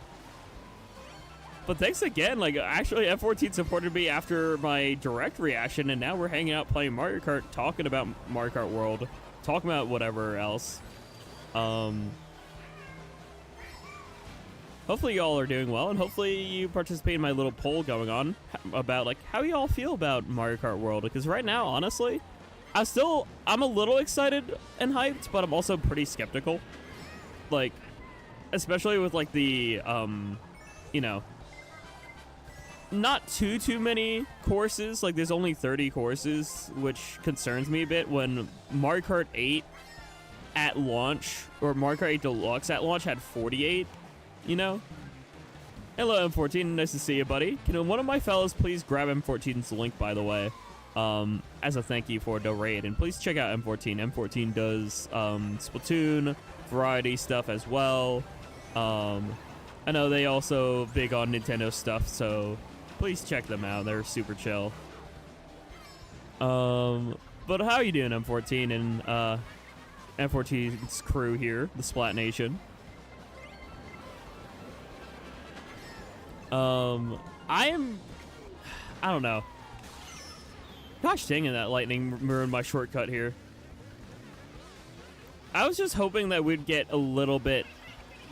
But thanks again. Like, actually, M14 supported me after my direct reaction, and now we're hanging out playing Mario Kart, talking about Mario Kart World, talking about whatever else. Hopefully y'all are doing well, and hopefully you participate in my little poll going on about, like, how y'all feel about Mario Kart World. Because right now, honestly, I'm a little excited and hyped, but I'm also pretty skeptical. Like, especially with, like, the, you know, not too many courses. Like, there's only 30 courses, which concerns me a bit when Mario Kart 8 at launch, or Mario Kart 8 Deluxe at launch had 48. You know? Hello, M14. Nice to see you, buddy. Can one of my fellows please grab M14's link, by the way, as a thank you for the raid? And please check out M14. M14 does Splatoon, variety stuff as well. I know they also big on Nintendo stuff, so please check them out. They're super chill. But how you doing, M14 and M14's crew here, the Splat Nation? I don't know. Gosh dang it, that lightning ruined my shortcut here. I was just hoping that we'd get a little bit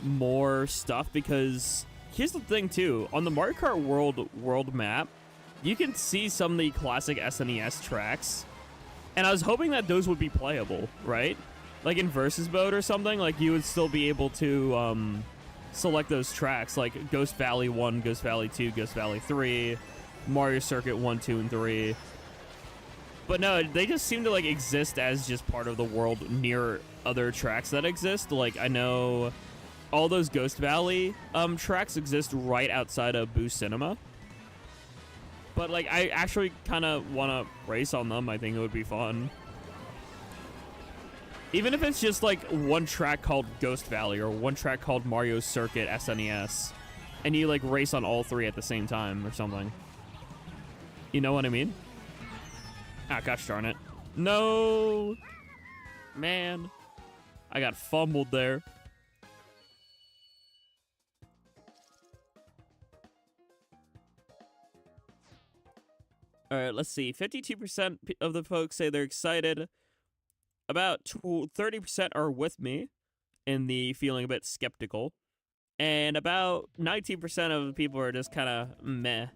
more stuff because here's the thing too. On the Mario Kart World map, you can see some of the classic SNES tracks. And I was hoping that those would be playable, right? Like in versus mode or something, like you would still be able to, select those tracks, like Ghost Valley 1, Ghost Valley 2, Ghost Valley 3, Mario Circuit 1, 2, and 3. But no, they just seem to, like, exist as just part of the world near other tracks that exist. Like, I know all those Ghost Valley tracks exist right outside of Boo Cinema. But, like, I actually kind of want to race on them. I think it would be fun. Even if it's just, like, one track called Ghost Valley or one track called Mario Circuit SNES, and you, like, race on all three at the same time or something. You know what I mean? Ah, gosh darn it. No! Man. I got fumbled there. Alright, let's see. 52% of the folks say they're excited. About 30% are with me in the feeling a bit skeptical. And about 19% of the people are just kind of meh.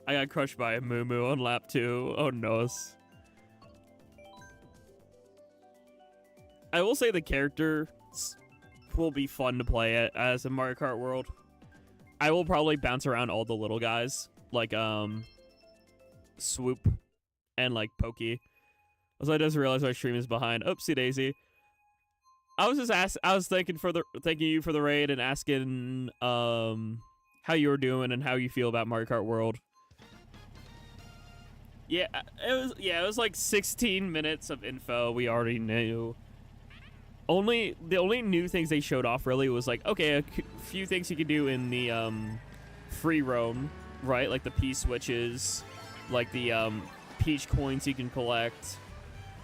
I got crushed by a Moo Moo on lap 2. Oh, no. I will say the characters will be fun to play as in Mario Kart World. I will probably bounce around all the little guys. Like, Swoop and, like, Pokey. Also, I just realized my stream is behind. Oopsie daisy. I was just I was thanking you for the raid and asking how you were doing and how you feel about Mario Kart World. Yeah, it was like 16 minutes of info we already knew. The only new things they showed off really was like, okay, a few things you could do in the free roam, right? Like the P switches, like the peach coins you can collect.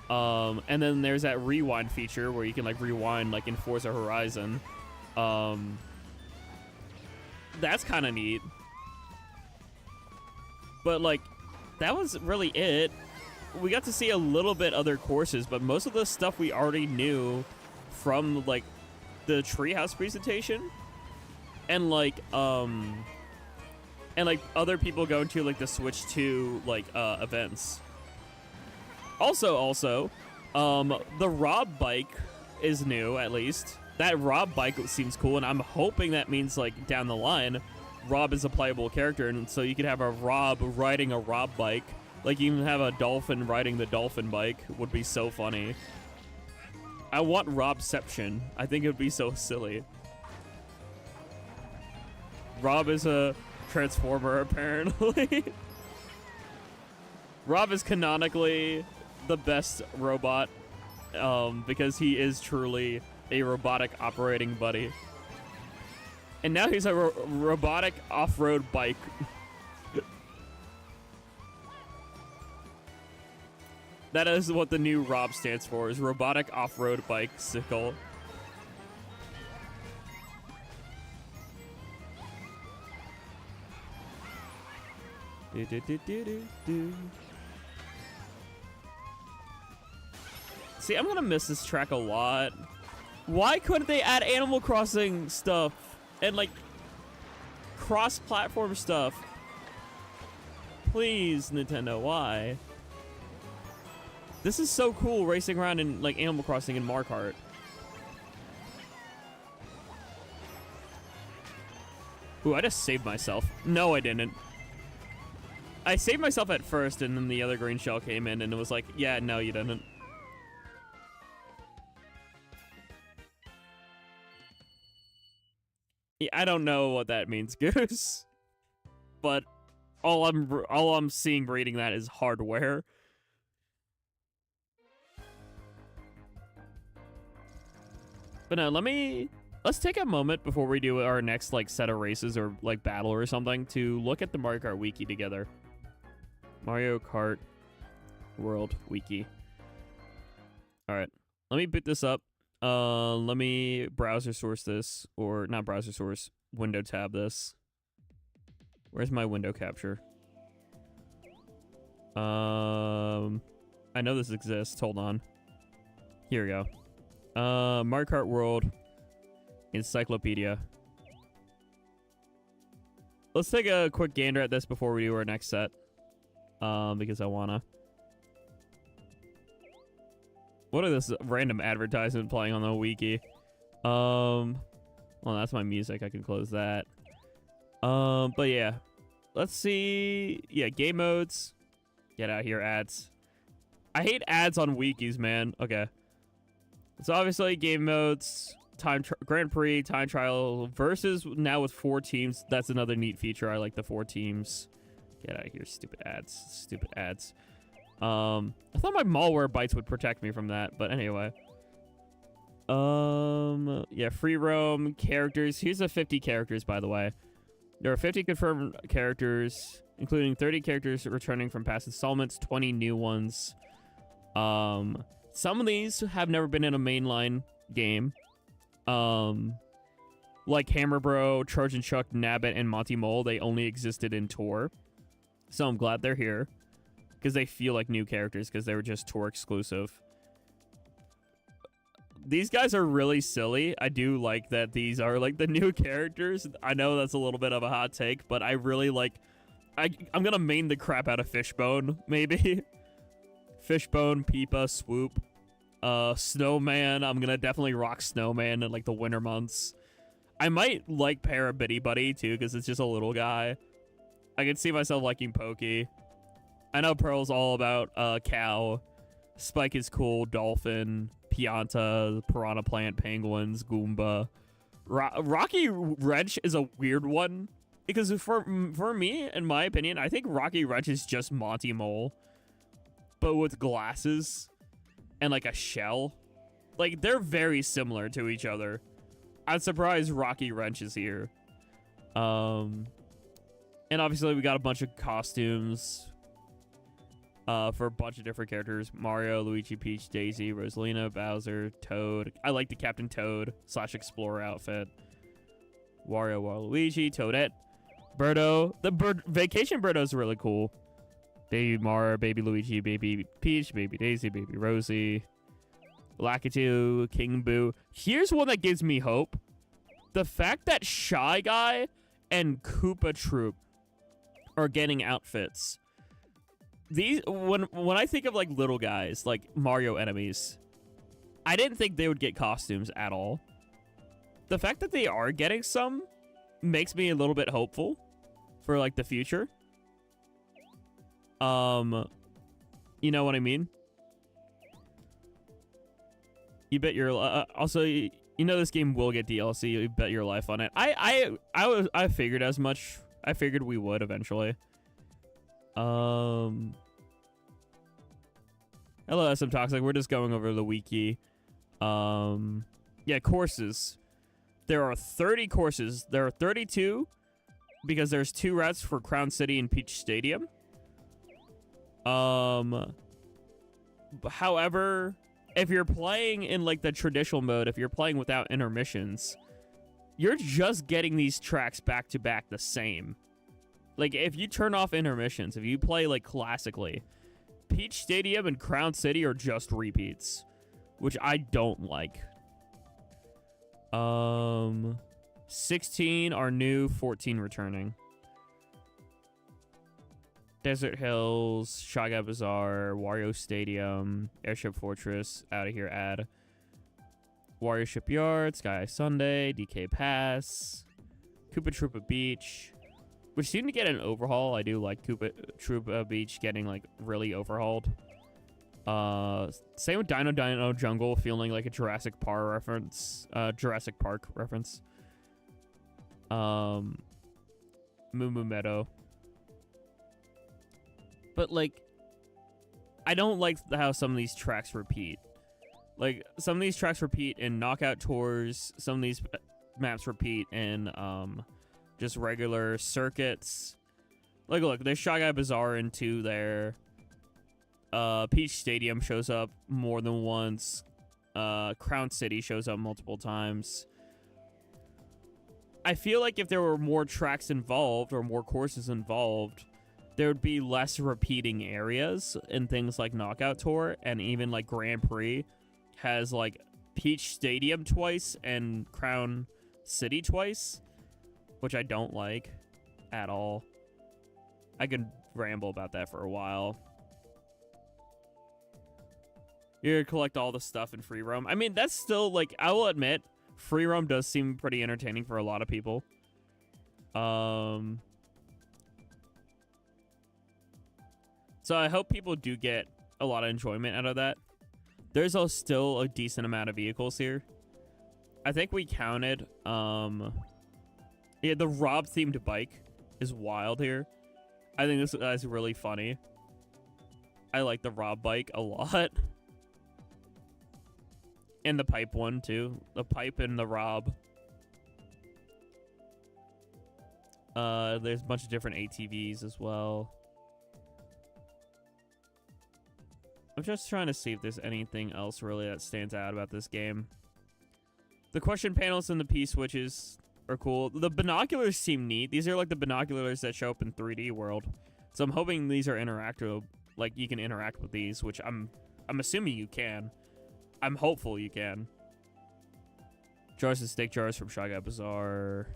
And then there's that rewind feature where you can like rewind like in Forza Horizon. That's kind of neat. But like that was really it. We got to see a little bit other courses, but most of the stuff we already knew from like the Treehouse presentation and like other people going to like the Switch 2 like events. Also, the Rob bike is new, at least. That Rob bike seems cool, and I'm hoping that means, like, down the line, Rob is a playable character, and so you could have a Rob riding a Rob bike. Like, you can have a dolphin riding the dolphin bike. Would be so funny. I want Robception. I think it would be so silly. Rob is a transformer, apparently. Rob is canonically the best robot because he is truly a robotic operating buddy. And now he's a robotic off-road bike. That is what the new Rob stands for, is robotic off-road bicycle. See, I'm gonna miss this track a lot. Why couldn't they add Animal Crossing stuff and like cross-platform stuff? Please, Nintendo, why? This is so cool, racing around in like Animal Crossing and Mario Kart. Ooh, I just saved myself. No, I didn't. I saved myself at first, and then the other green shell came in, and it was like, yeah, no, you didn't. Yeah, I don't know what that means, Goose. But all I'm seeing reading that is hardware. But no, let's take a moment before we do our next like set of races or like battle or something to look at the Mario Kart Wiki together. Mario Kart World Wiki. All right, let me boot this up. Let me browser source this, or not browser source, window tab this. Where's my window capture? I know this exists. Hold on. Here we go. Mario Kart World Encyclopedia. Let's take a quick gander at this before we do our next set. Because I wanna. What is this random advertisement playing on the wiki? Well, that's my music. I can close that. But yeah. Let's see. Yeah, game modes. Get out of here, ads. I hate ads on wikis, man. Okay. So obviously game modes, Grand Prix, time trial, versus now with 4 teams. That's another neat feature. I like the 4 teams. Get out of here, stupid ads. Stupid ads. I thought my malware bites would protect me from that, but anyway. Yeah, free roam, characters. Here's the 50 characters, by the way. There are 50 confirmed characters, including 30 characters returning from past installments, 20 new ones. Some of these have never been in a mainline game. Like Hammer Bro, Trojan Chuck, Nabbit, and Monty Mole, they only existed in Tour. So I'm glad they're here. Because they feel like new characters, because they were just Tour exclusive. These guys are really silly. I do like that these are like the new characters. I know that's a little bit of a hot take, but I really like... I'm gonna main the crap out of Fishbone, maybe. Fishbone, Peepa, Swoop, Snowman. I'm gonna definitely rock Snowman in like the winter months. I might like Parabitty Buddy too, because it's just a little guy. I can see myself liking Pokey. I know Pearl's all about Cow. Spike is cool. Dolphin. Pianta, Piranha Plant, Penguins, Goomba. Rocky Wrench is a weird one because for me, in my opinion, I think Rocky Wrench is just Monty Mole, but with glasses and like a shell. Like, they're very similar to each other. I'm surprised Rocky Wrench is here. And obviously we got a bunch of costumes for a bunch of different characters. Mario, Luigi, Peach, Daisy, Rosalina, Bowser, Toad. I like the Captain Toad / Explorer outfit. Wario, Waluigi, Toadette, Birdo. The Vacation Birdo is really cool. Baby Mario, Baby Luigi, Baby Peach, Baby Daisy, Baby Rosie, Lakitu, King Boo. Here's one that gives me hope. The fact that Shy Guy and Koopa Troop are getting outfits. These when I think of like little guys, like Mario enemies, I didn't think they would get costumes at all. The fact that they are getting some makes me a little bit hopeful for like the future. You know what I mean? You bet your also you know this game will get DLC. You bet your life on it. I figured as much. I figured we would eventually. Hello, SM Toxic. We're just going over the wiki. Yeah, courses. There are 30 courses. There are 32 because there's 2 routes for Crown City and Peach Stadium. However, if you're playing in like the traditional mode, if you're playing without intermissions, you're just getting these tracks back to back the same. Like, if you turn off intermissions, if you play like classically, Peach Stadium and Crown City are just repeats, which I don't like. 16 are new, 14 returning. Desert Hills, Shy Guy Bazaar, Wario Stadium, Airship Fortress, out of here ad. Wario Shipyard, Sky Sunday, DK Pass, Koopa Troopa Beach, which seemed to get an overhaul. I do like Koopa Troopa Beach getting like really overhauled. Same with Dino Jungle, feeling like a Jurassic Park reference. Moo Moo Meadow. But, like, I don't like how some of these tracks repeat. Like, some of these tracks repeat in Knockout Tours. Some of these maps repeat in just regular circuits. Like, look, there's Shy Guy Bazaar in 2 there. Peach Stadium shows up more than once. Crown City shows up multiple times. I feel like if there were more tracks involved or more courses involved, there would be less repeating areas in things like Knockout Tour, and even like Grand Prix has like Peach Stadium twice and Crown City twice, which I don't like at all. I could ramble about that for a while. You're gonna collect all the stuff in free roam. I mean, that's still like, I will admit, free roam does seem pretty entertaining for a lot of people. So I hope people do get a lot of enjoyment out of that. There's still a decent amount of vehicles here. I think we counted. Yeah, the Rob themed bike is wild here. I think this is really funny. I like the Rob bike a lot. And the pipe one too. The pipe and the Rob. There's a bunch of different ATVs as well. I'm just trying to see if there's anything else really that stands out about this game. The question panels and the P-switches are cool. The binoculars seem neat. These are like the binoculars that show up in 3D World. So I'm hoping these are interactive. Like, you can interact with these, which I'm assuming you can. I'm hopeful you can. Jars and steak jars from Shy Guy Bazaar.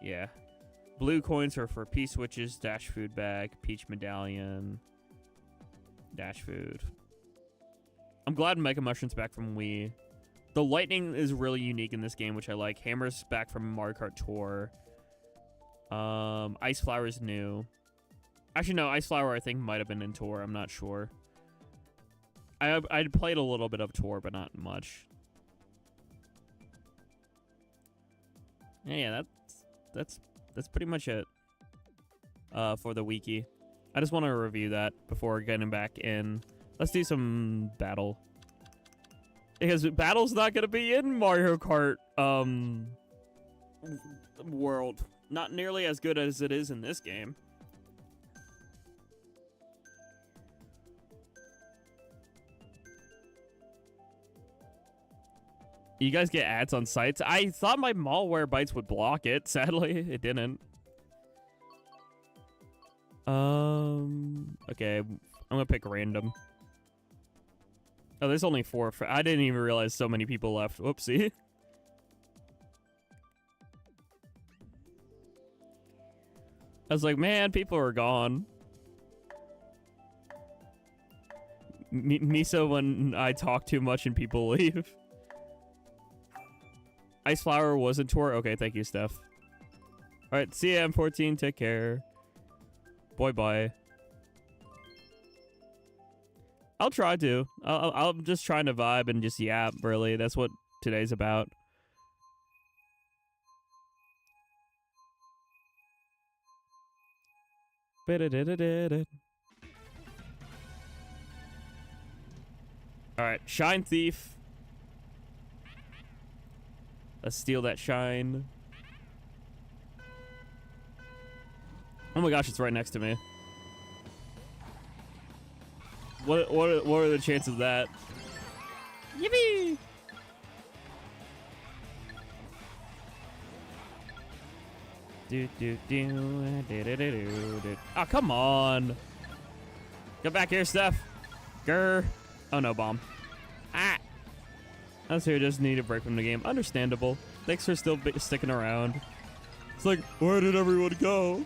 Yeah. Blue coins are for P-switches, dash food bag, peach medallion, dash food. I'm glad Mega Mushroom's back from Wii. The lightning is really unique in this game, which I like. Hammer's back from Mario Kart Tour. Ice Flower's new. Actually, no, Ice Flower I think might have been in Tour. I'm not sure. I played a little bit of Tour, but not much. Yeah, that's pretty much it for the wiki. I just want to review that before getting back in. Let's do some battle. Because battle's not going to be in Mario Kart World. Not nearly as good as it is in this game. You guys get ads on sites? I thought my malware bytes would block it. Sadly, it didn't. Okay, I'm gonna pick random. Oh, there's only 4. I didn't even realize so many people left. Whoopsie. I was like, man, people are gone. Miso when I talk too much and people leave. Ice Flower wasn't Tour? Okay, thank you, Steph. Alright, see ya, M14. Take care. Bye-bye. I'll try to. I'm just trying to vibe and just yap, really. That's what today's about. Alright, Shine Thief. Let's steal that shine. Oh my gosh, it's right next to me. What are the chances of that? Yippee! Oh, come on. Get back here, Steph. Grr. Oh no, bomb. Ah. Us here just need a break from the game. Understandable. Thanks for still sticking around. It's like, where did everyone go?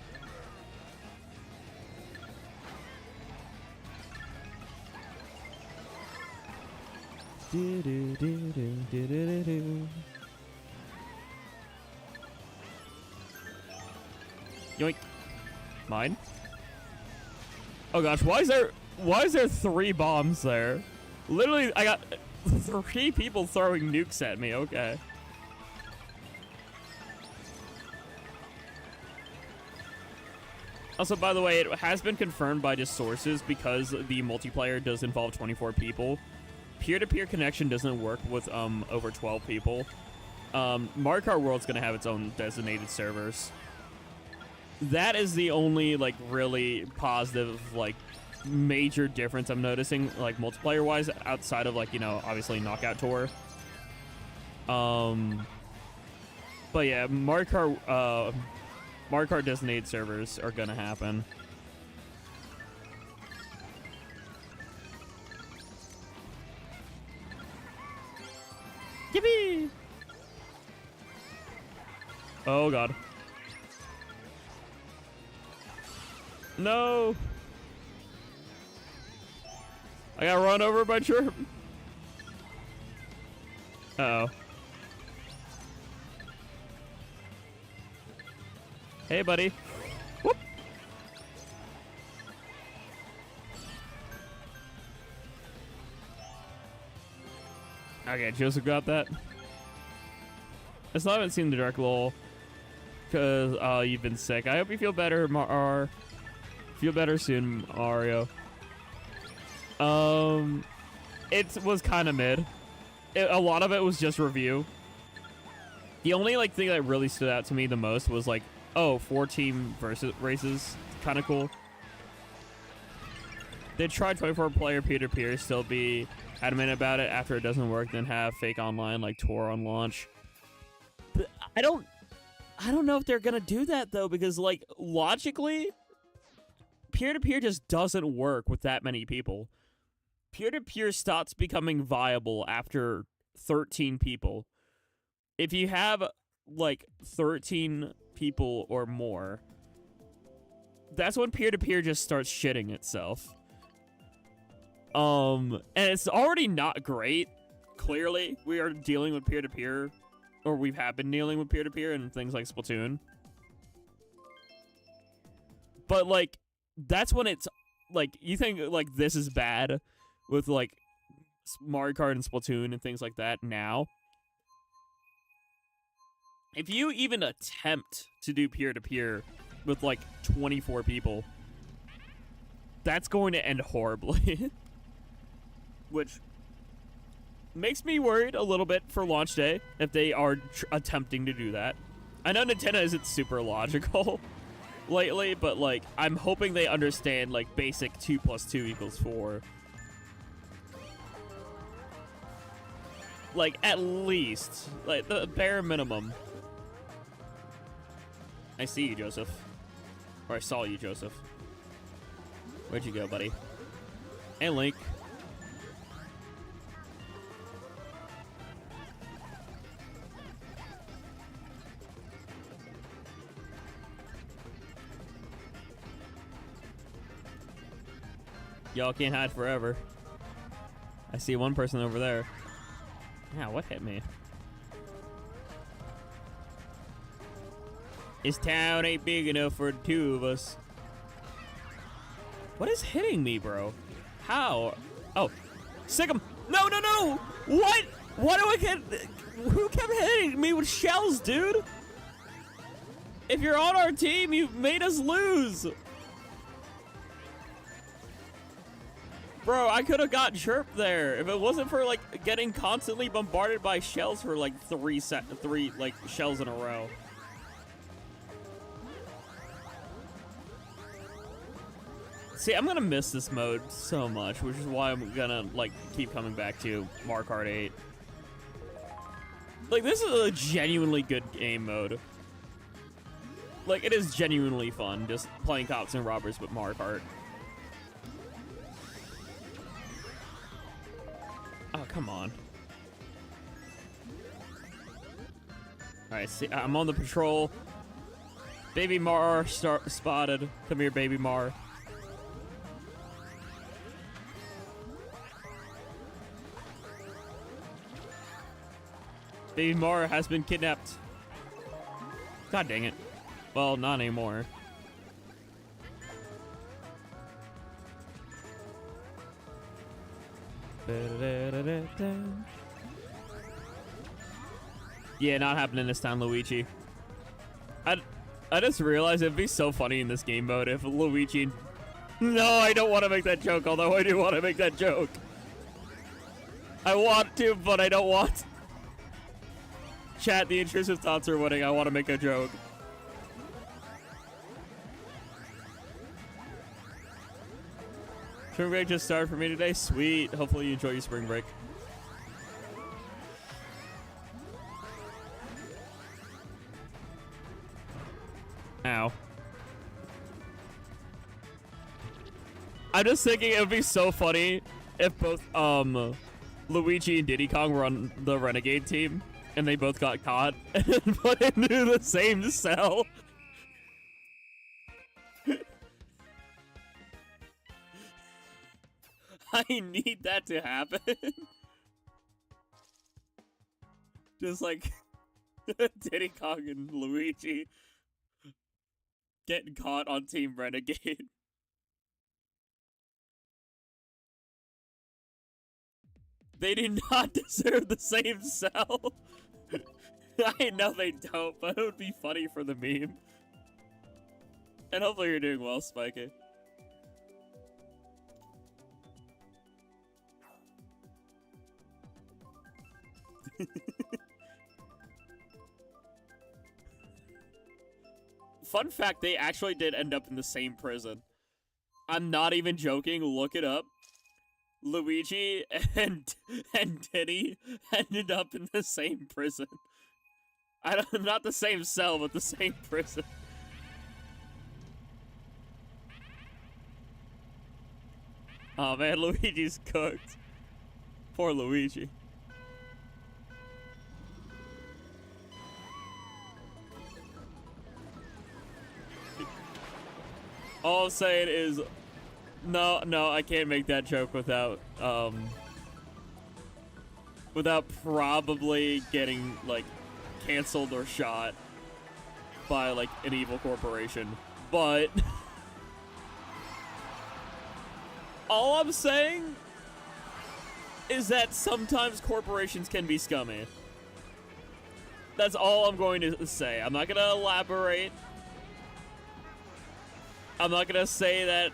Yoink. Mine. Oh gosh, why is there 3 bombs there? Literally, I got 3 people throwing nukes at me. Okay. Also, by the way, it has been confirmed by just sources because the multiplayer does involve 24 people. Peer-to-peer connection doesn't work with over 12 people. Mario Kart World's gonna have its own designated servers. That is the only like really positive like major difference I'm noticing like multiplayer wise outside of like, you know, obviously Knockout Tour. But yeah, Mario Kart designated servers are gonna happen. Yippee! Oh god. No! I got run over by Chirp. Uh-oh. Hey, buddy. Whoop! Okay, Joseph got that. I still haven't seen the Dark Lol. Because, you've been sick. I hope you feel better, Feel better soon, Mario. It was kind of mid. A lot of it was just review. The only like thing that really stood out to me the most was like, oh, 4-team versus races, kind of cool. They tried 24-player peer-to-peer, still be adamant about it after it doesn't work, then have fake online like Tour on launch. But I don't know if they're gonna do that though, because like logically, peer-to-peer just doesn't work with that many people. Peer-to-peer stops becoming viable after 13 people. If you have like 13 people or more, that's when peer-to-peer just starts shitting itself. And it's already not great. Clearly, we are dealing with peer-to-peer, or we have been dealing with peer-to-peer in things like Splatoon. But like, that's when it's like, you think like this is bad with like Mario Kart and Splatoon and things like that now, if you even attempt to do peer-to-peer with like 24 people, that's going to end horribly. Which makes me worried a little bit for launch day if they are attempting to do that. I know Nintendo isn't super logical lately, but like I'm hoping they understand like basic 2 + 2 = 4. Like at least like the bare minimum. I see you, Joseph. Or I saw you, Joseph. Where'd you go, buddy? Hey, Link. Y'all can't hide forever. I see one person over there. Yeah, what hit me? This town ain't big enough for the two of us. What is hitting me, bro? How? Oh, sick 'em. No, no, no! What? Why do I get? Who kept hitting me with shells, dude? If you're on our team, you made us lose. Bro, I could have got chirped there if it wasn't for like getting constantly bombarded by shells for like three like shells in a row. See, I'm gonna miss this mode so much, which is why I'm gonna like keep coming back to Mario Kart 8. Like, this is a genuinely good game mode. Like, it is genuinely fun just playing cops and robbers with Mario Kart. Oh, come on. Alright, see, I'm on the patrol. Baby Mar spotted. Come here, Baby Mar. Baby Mar has been kidnapped. God dang it. Well, not anymore. Yeah, not happening this time, Luigi. I just realized it'd be so funny in this game mode if Luigi... No, I don't want to make that joke, although I do want to make that joke. I want to, but I don't want... Chat, the intrusive thoughts are winning. I want to make a joke. Spring break just started for me today. Sweet. Hopefully you enjoy your spring break. Ow. I'm just thinking it would be so funny if both Luigi and Diddy Kong were on the Renegade team and they both got caught and put into the same cell. I need that to happen. Just like Diddy Kong and Luigi getting caught on Team Renegade. They do not deserve the same cell. I know they don't, but it would be funny for the meme. And hopefully you're doing well, Spikey. Fun fact, they actually did end up in the same prison. I'm not even joking, look it up. Luigi and Diddy ended up in the same prison. Not the same cell, but the same prison. Oh man, Luigi's cooked. Poor Luigi. All I'm saying is, no, I can't make that joke without probably getting, like, canceled or shot by, like, an evil corporation. But all I'm saying is that sometimes corporations can be scummy. That's all I'm going to say. I'm not going to elaborate. I'm not going to say that,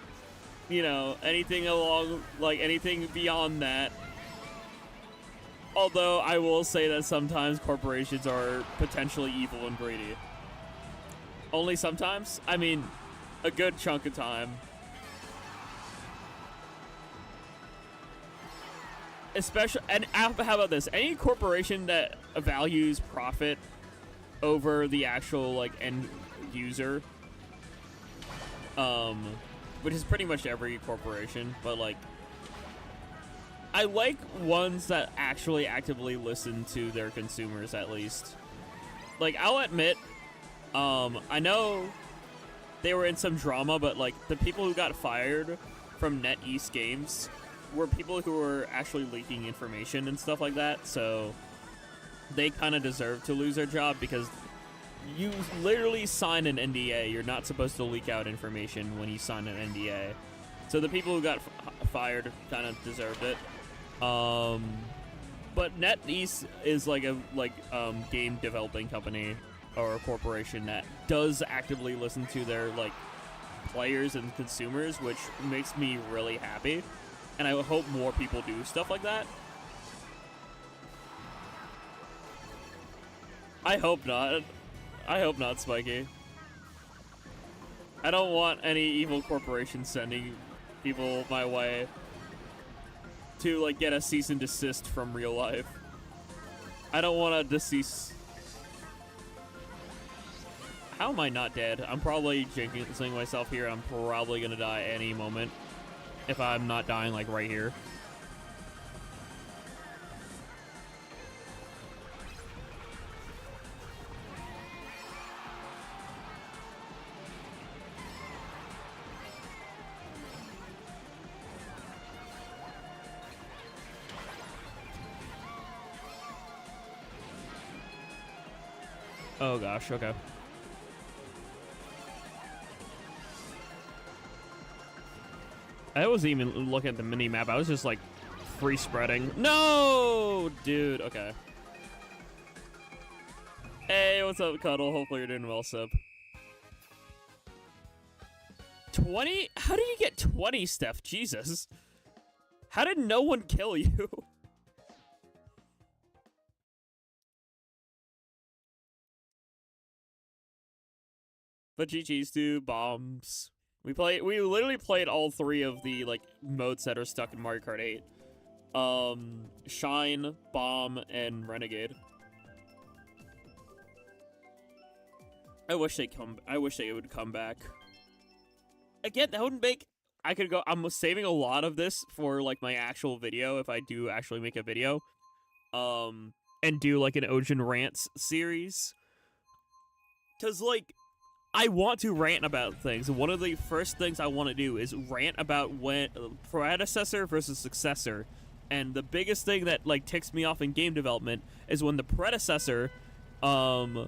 you know, anything along, like, anything beyond that. Although I will say that sometimes corporations are potentially evil and greedy. Only sometimes? I mean, a good chunk of time. Especially, and how about this? Any corporation that values profit over the actual, like, end user, which is pretty much every corporation, but, like, I like ones that actually actively listen to their consumers, at least. Like, I'll admit, I know they were in some drama, but, like, the people who got fired from NetEase Games were people who were actually leaking information and stuff like that, so they kind of deserve to lose their job because you literally sign an NDA. You're not supposed to leak out information when you sign an NDA. So the people who got fired kind of deserved it. But NetEase is like a game developing company or a corporation that does actively listen to their like players and consumers, which makes me really happy. And I hope more people do stuff like that. I hope not. I hope not, Spiky. I don't want any evil corporation sending people my way to, like, get a cease and desist from real life. I don't want to decease. How am I not dead? I'm probably jinxing myself here. I'm probably gonna die any moment. If I'm not dying, like, right here. Oh gosh, okay. I wasn't even looking at the mini-map. I was just, like, free spreading. No! Dude, okay. Hey, what's up, Cuddle? Hopefully you're doing well, Sip. 20? How did you get 20, Steph? Jesus. How did no one kill you? But GG's do bombs. We literally played all three of the, like, modes that are stuck in Mario Kart 8. Shine, Bomb, and Renegade. I wish they would come back. Again, that would make... I could go... I'm saving a lot of this for, like, my actual video, if I do actually make a video. And do, like, an Ocean Rants series. Because, like... I want to rant about things. One of the first things I want to do is rant about when predecessor versus successor. And the biggest thing that like ticks me off in game development is when the predecessor does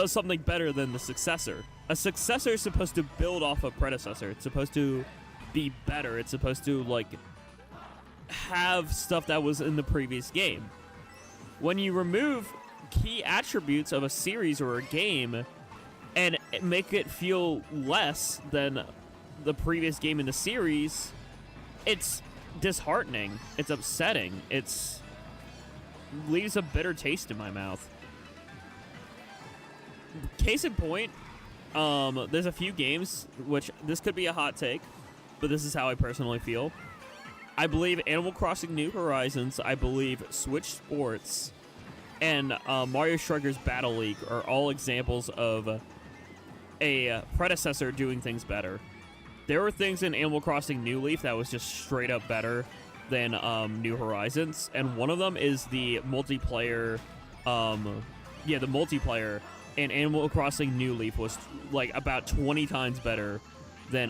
something better than the successor. A successor is supposed to build off a predecessor. It's supposed to be better. It's supposed to like have stuff that was in the previous game. When you remove key attributes of a series or a game and make it feel less than the previous game in the series, it's disheartening. It's upsetting. It's leaves a bitter taste in my mouth. Case in point, there's a few games, which this could be a hot take, but this is how I personally feel. I believe Animal Crossing New Horizons, I believe Switch Sports, and Mario Strikers Battle League are all examples of a predecessor doing things better. There were things in Animal Crossing New Leaf that was just straight up better than New Horizons, and one of them is the multiplayer. The multiplayer in Animal Crossing New Leaf was like about 20 times better than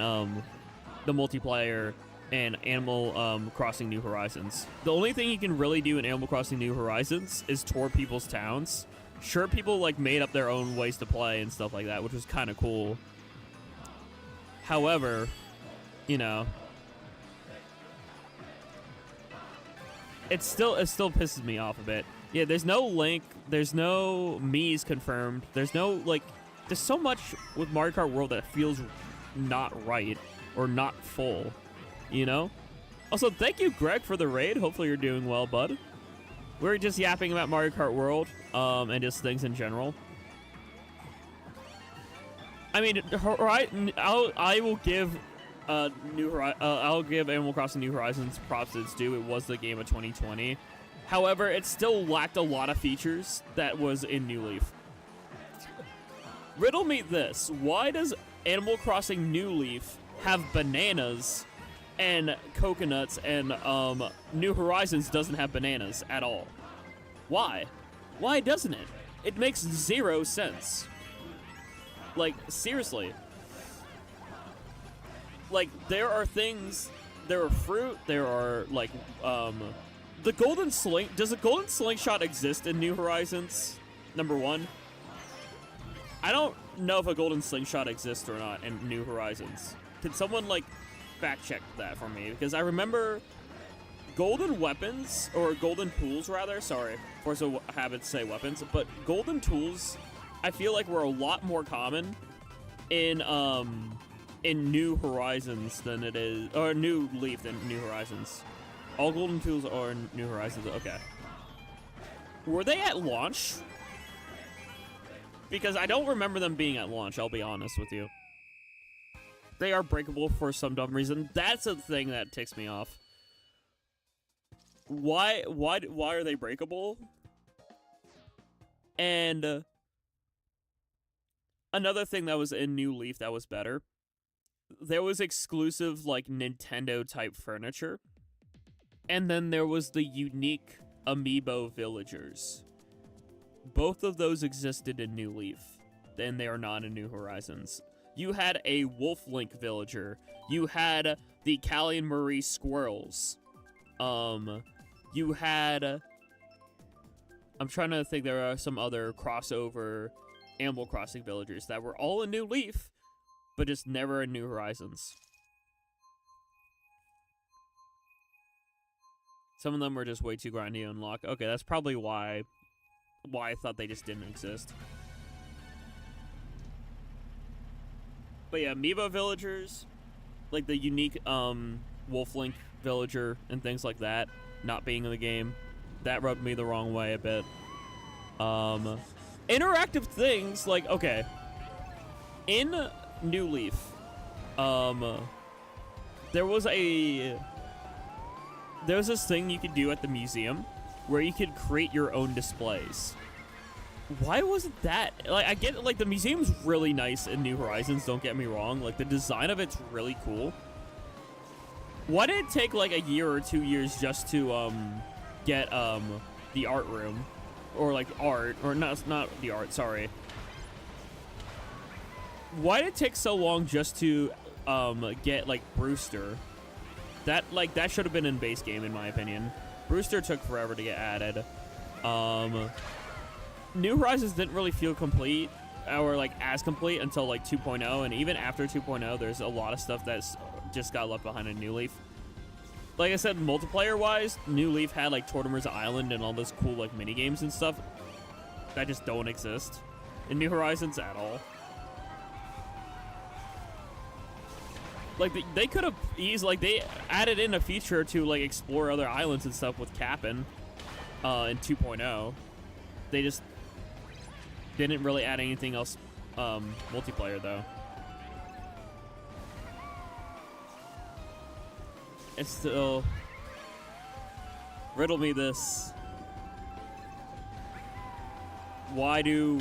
the multiplayer in Animal Crossing New Horizons. The only thing you can really do in Animal Crossing New Horizons is tour people's towns. Sure, people like made up their own ways to play and stuff like that, which was kind of cool. However, you know, it still pisses me off a bit. Yeah, there's no Link, there's no Mii's confirmed, there's no, like, there's so much with Mario Kart World that feels not right or not full, you know? Also, thank you, Greg, for the raid. Hopefully you're doing well, bud. We're just yapping about Mario Kart World, and just things in general. I mean, I will give I'll give Animal Crossing New Horizons props it's due. It was the game of 2020. However, it still lacked a lot of features that was in New Leaf. Riddle me this. Why does Animal Crossing New Leaf have bananas and coconuts, and New Horizons doesn't have bananas at all? Why? Why doesn't it? It makes zero sense. Like, seriously. Like, there are things, there are fruit, there are, like, the golden sling, does a golden slingshot exist in New Horizons? Number one. I don't know if a golden slingshot exists or not in New Horizons. Can someone, like, fact check that for me? Because I remember golden weapons, or golden tools, rather. Sorry, force a habit to say weapons. But golden tools, I feel like were a lot more common in New Horizons than it is, or New Leaf than New Horizons. All golden tools are in New Horizons. Okay. Were they at launch? Because I don't remember them being at launch, I'll be honest with you. They are breakable for some dumb reason. That's a thing that ticks me off. Why are they breakable? And another thing that was in New Leaf that was better, there was exclusive, like, Nintendo-type furniture. And then there was the unique amiibo villagers. Both of those existed in New Leaf, and they are not in New Horizons. You had a Wolf Link villager. You had the Callie and Marie squirrels. You had... I'm trying to think, there are some other crossover Animal Crossing villagers that were all in New Leaf, but just never in New Horizons. Some of them were just way too grindy to unlock. Okay, that's probably why I thought they just didn't exist. But yeah, Amiibo villagers, like the unique Wolf Link villager and things like that, not being in the game, that rubbed me the wrong way a bit. Interactive things, like, okay, in New Leaf, there was this thing you could do at the museum where you could create your own displays. Why wasn't that? Like, I get, like, the museum's really nice in New Horizons, don't get me wrong. Like, the design of it's really cool. Why did it take, like, a year or 2 years just to, get, the art room? Or, like, art. Or, not the art, sorry. Why did it take so long just to, get, like, Brewster? That should have been in base game, in my opinion. Brewster took forever to get added. New Horizons didn't really feel complete, or, like, as complete until, like, 2.0, and even after 2.0, there's a lot of stuff that's just got left behind in New Leaf. Like I said, multiplayer-wise, New Leaf had, like, Tortimer's Island and all those cool, like, mini-games and stuff that just don't exist in New Horizons at all. Like, they could have easily, like, they added in a feature to, like, explore other islands and stuff with Cap'n in 2.0. They just didn't really add anything else multiplayer, though. It's still... Riddle me this. Why do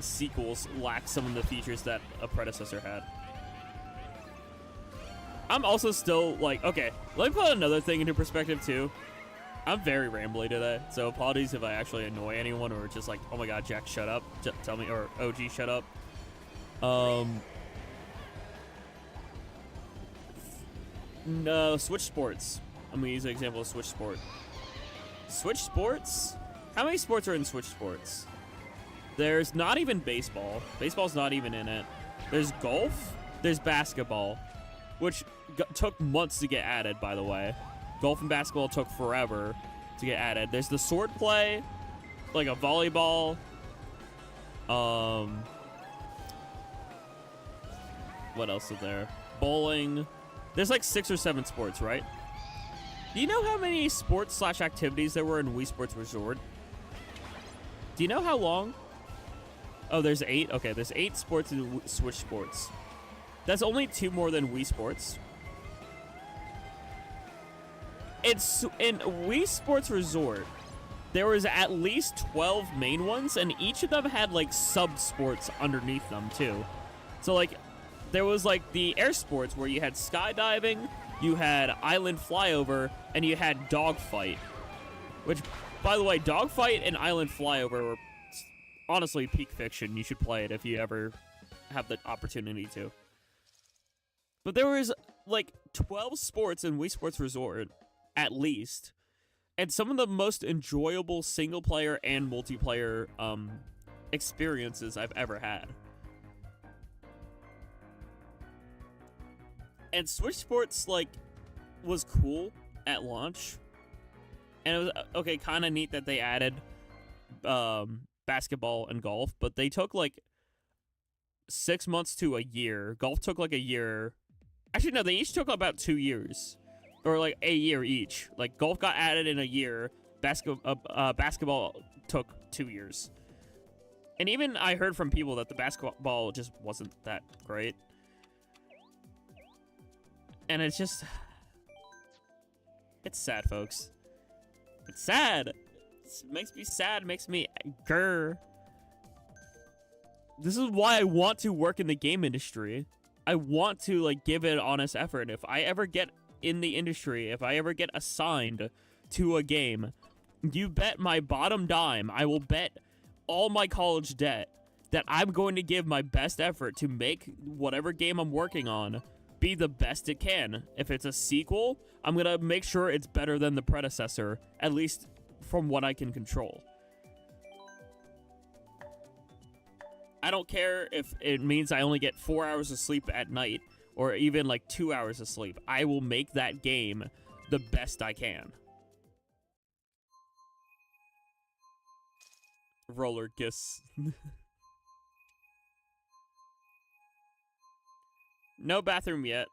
sequels lack some of the features that a predecessor had? I'm also still, like, okay, let me put another thing into perspective, too. I'm very rambly today, so apologies if I actually annoy anyone or just like, oh my god, Jack, shut up. Tell me, or OG, shut up. No, Switch Sports. I'm gonna use an example of Switch Sport. Switch Sports? How many sports are in Switch Sports? There's not even baseball. Baseball's not even in it. There's golf. There's basketball, which took months to get added, by the way. Golf and basketball took forever to get added. There's the sword play, like a volleyball. What else is there? Bowling. There's like 6 or 7 sports, right? Do you know how many sports / activities there were in Wii Sports Resort? Do you know how long? Oh, there's 8? Okay, there's 8 sports in Switch Sports. That's only 2 more than Wii Sports. It's in Wii Sports Resort. There was at least 12 main ones, and each of them had like sub-sports underneath them too. So like, there was like the air sports where you had skydiving, you had island flyover, and you had dogfight. Which, by the way, dogfight and island flyover were honestly peak fiction. You should play it if you ever have the opportunity to. But there was like 12 sports in Wii Sports Resort, at least. And some of the most enjoyable single-player and multiplayer experiences I've ever had. And Switch Sports, like, was cool at launch. And it was, okay, kind of neat that they added basketball and golf. But they took, like, 6 months to a year. Golf took, like, a year. Actually, no, they each took about 2 years. Or, like, a year each. Like, golf got added in a year. Basketball took 2 years. And even I heard from people that the basketball just wasn't that great. And it's just... It's sad, folks. It's sad. It makes me sad. Makes me grr. This is why I want to work in the game industry. I want to, like, give it an honest effort. If I ever get in the industry, if I ever get assigned to a game, you bet my bottom dime, I will bet all my college debt that I'm going to give my best effort to make whatever game I'm working on be the best it can. If it's a sequel, I'm gonna make sure it's better than the predecessor, at least from what I can control. I don't care if it means I only get 4 hours of sleep at night, or even like 2 hours of sleep. I will make that game the best I can. Roller kiss. No bathroom yet.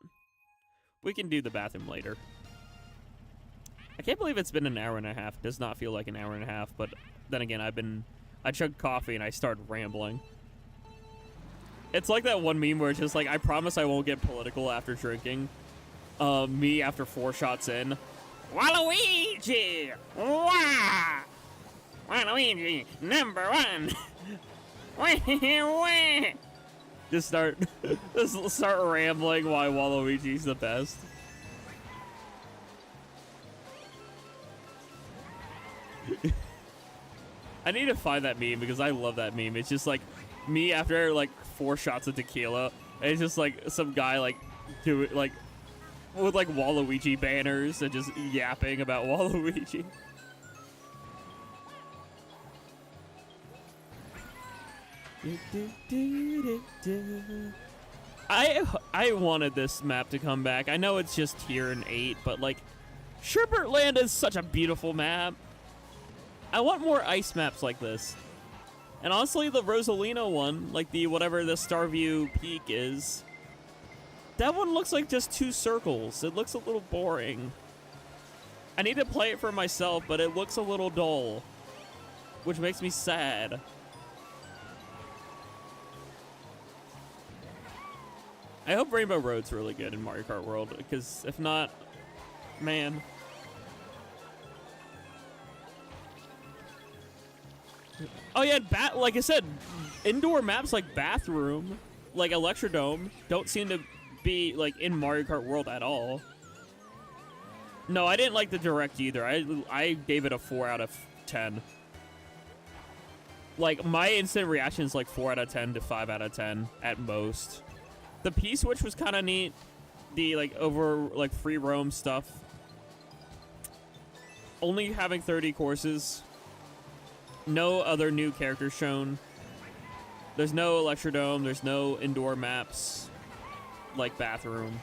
We can do the bathroom later. I can't believe it's been an hour and a half. It does not feel like an hour and a half, but then again, I chugged coffee and I started rambling. It's like that one meme where it's just like, I promise I won't get political after drinking. Me after 4 shots in. Waluigi! Wah! Waluigi, #1! Just start rambling why Waluigi's the best. I need to find that meme because I love that meme. It's just like me after like 4 shots of tequila, and it's just like some guy like with like Waluigi banners and just yapping about Waluigi. I wanted this map to come back. I know it's just here in 8, but like Sherbert Land is such a beautiful map. I want more ice maps like this. And honestly, the Rosalina one, like the whatever the Starview Peak is, that one looks like just 2 circles. It looks a little boring. I need to play it for myself, but it looks a little dull, which makes me sad. I hope Rainbow Road's really good in Mario Kart World, because if not, man. Oh yeah, like I said, indoor maps like Bathroom, like Electrodome, don't seem to be like in Mario Kart World at all. No, I didn't like the Direct either. I gave it a 4 out of 10. Like, my instant reaction is like 4 out of 10 to 5 out of 10 at most. The P-Switch was kind of neat. The, like, like, free roam stuff. Only having 30 courses. No other new characters shown. There's no Electrodome. There's no indoor maps like Bathroom.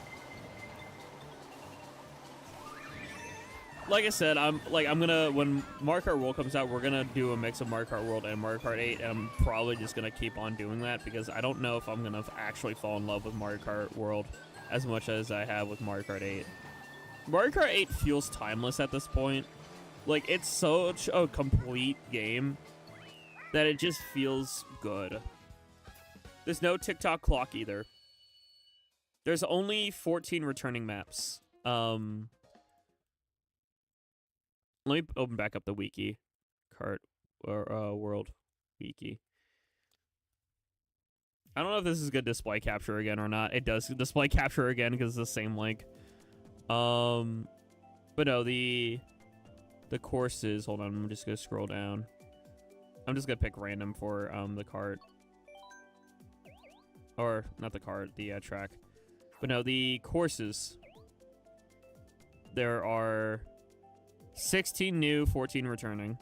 like I said, I'm gonna, when Mario Kart World comes out, we're gonna do a mix of Mario Kart World and Mario Kart 8, and I'm probably just gonna keep on doing that because I don't know if I'm gonna actually fall in love with Mario Kart World as much as I have with Mario Kart 8. Mario Kart 8 feels timeless at this point. Like, it's such a complete game that it just feels good. There's no TikTok clock either. There's only 14 returning maps. Let me open back up the wiki. Kart or World wiki. I don't know if this is good display capture again or not. It does display capture again because it's the same link. But no, the courses. Hold on, I'm just gonna scroll down. I'm just gonna pick random for the kart, or not the kart, the track. But no, the courses. There are 16 new, 14 returning.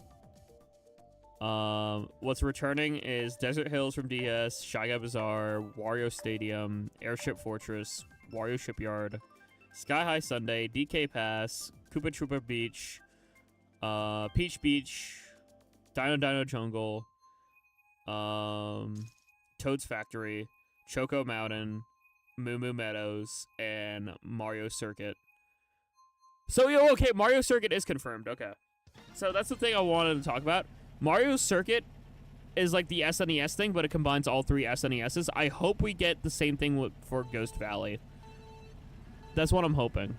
What's returning is Desert Hills from DS, Shy Guy Bazaar, Wario Stadium, Airship Fortress, Wario Shipyard, Sky High Sunday, DK Pass, Koopa Troopa Beach, Peach Beach, Dino Dino Jungle, Toad's Factory, Choco Mountain, Moo Moo Meadows, and Mario Circuit. So, okay, Mario Circuit is confirmed. Okay. So that's the thing I wanted to talk about. Mario Circuit is like the SNES thing, but it combines all three SNESs. I hope we get the same thing for Ghost Valley. That's what I'm hoping.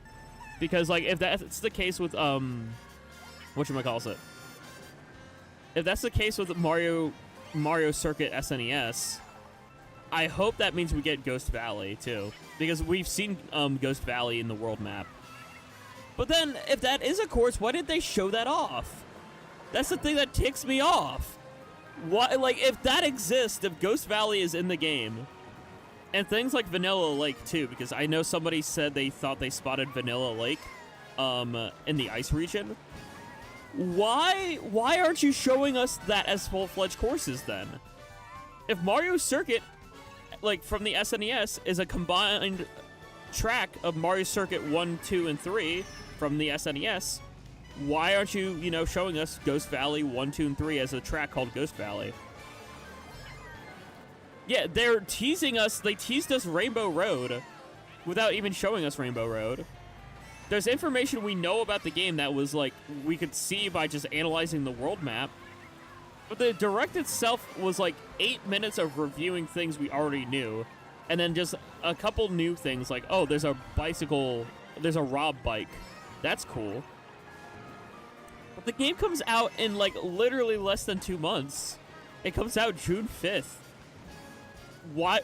Because, like, if that's the case with, whatchamacallit? If that's the case with Mario Circuit SNES, I hope that means we get Ghost Valley, too. Because we've seen Ghost Valley in the world map. But then, if that is a course, why didn't they show that off? That's the thing that ticks me off. Why, like, if that exists, if Ghost Valley is in the game, and things like Vanilla Lake, too, because I know somebody said they thought they spotted Vanilla Lake in the ice region. Why aren't you showing us that as full-fledged courses, then? If Mario Circuit, like, from the SNES, is a combined track of Mario Circuit 1, 2, and 3 from the SNES, why aren't you, showing us Ghost Valley 1, 2, and 3 as a track called Ghost Valley? Yeah, they're teasing us. They teased us Rainbow Road without even showing us Rainbow Road. There's information we know about the game that was, like, we could see by just analyzing the world map. But the Direct itself was, like, 8 minutes of reviewing things we already knew. And then just a couple new things, like, oh, there's a bicycle, there's a Rob bike. That's cool. But the game comes out in, like, literally less than 2 months. It comes out June 5th. Why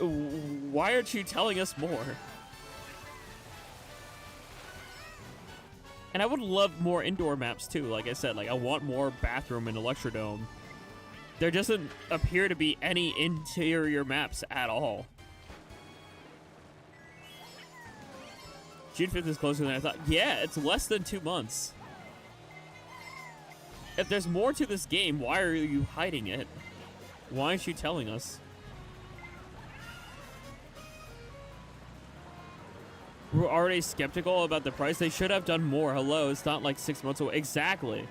aren't you telling us more? And I would love more indoor maps, too. Like I said, like, I want more bathroom in Electrodome. There doesn't appear to be any interior maps at all. June 5th is closer than I thought. Yeah, it's less than 2 months. If there's more to this game, why are you hiding it? Why aren't you telling us? We're already skeptical about the price. They should have done more. Hello, it's not like 6 months away. Exactly.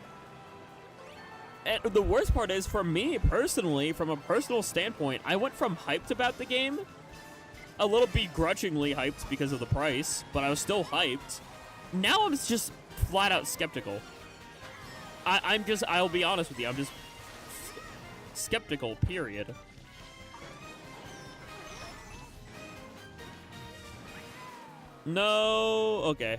And the worst part is, for me personally, from a personal standpoint, I went from hyped about the game, a little begrudgingly hyped because of the price, but I was still hyped. Now I'm just flat out skeptical. I'll be honest with you, I'm just skeptical, period. No, okay.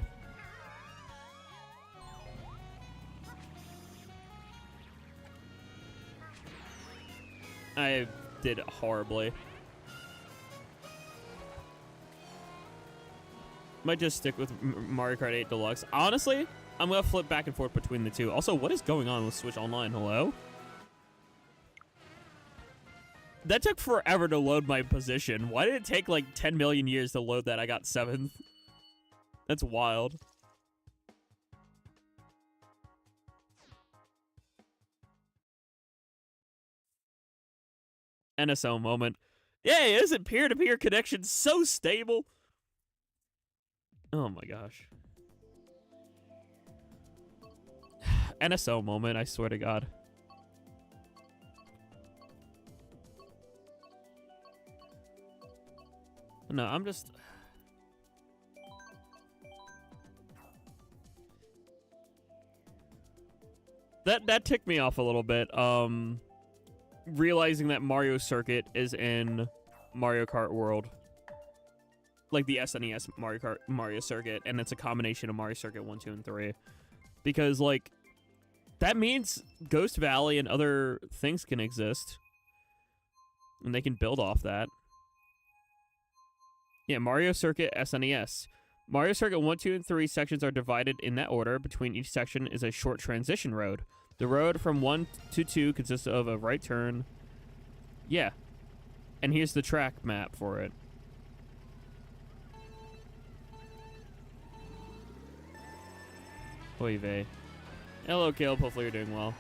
I did horribly. Might just stick with Mario Kart 8 Deluxe. Honestly, I'm going to flip back and forth between the two. Also, what is going on with Switch Online? Hello? That took forever to load my position. Why did it take like 10 million years to load that? I got 7th. That's wild. NSO moment. Yay, isn't peer-to-peer connection so stable? Oh my gosh. NSO moment, I swear to God. No, I'm just... That ticked me off a little bit. Realizing that Mario Circuit is in Mario Kart World. Like the SNES Mario Circuit, and it's a combination of Mario Circuit 1, 2, and 3. Because, like, that means Ghost Valley and other things can exist. And they can build off that. Yeah, Mario Circuit SNES. Mario Circuit 1, 2, and 3 sections are divided in that order. Between each section is a short transition road. The road from 1 to 2 consists of a right turn. Yeah. And here's the track map for it. Oy vey. Hello, Caleb. Hopefully you're doing well.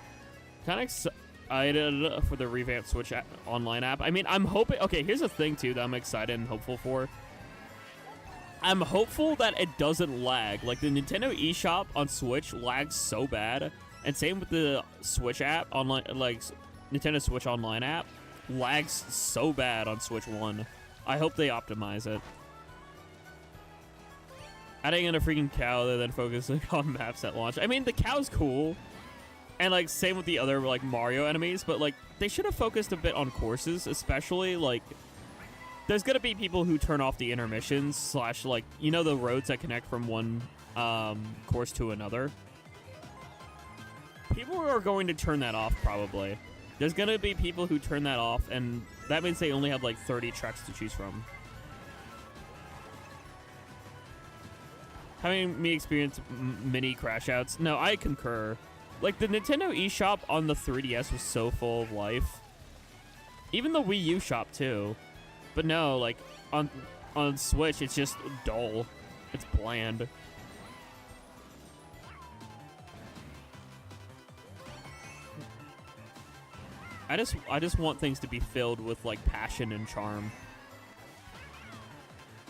Kind of excited for the revamped Switch online app. I mean, I'm hoping... Okay, here's a thing, too, that I'm excited and hopeful for. I'm hopeful that it doesn't lag. Like, the Nintendo eShop on Switch lags so bad. And same with the Switch app, online, like, Nintendo Switch Online app, lags so bad on Switch 1. I hope they optimize it. Adding in a freaking cow that then focusing on maps at launch. I mean, the cow's cool. And, like, same with the other, like, Mario enemies. But, like, they should have focused a bit on courses, especially, like... There's gonna be people who turn off the intermissions, slash, like, you know the roads that connect from one course to another? People are going to turn that off, probably. There's gonna be people who turn that off, and that means they only have, like, 30 tracks to choose from. Having me experience mini crash outs? No, I concur. Like, the Nintendo eShop on the 3DS was so full of life. Even the Wii U shop, too. But no, like, on Switch, it's just dull. It's bland. I just want things to be filled with, like, passion and charm.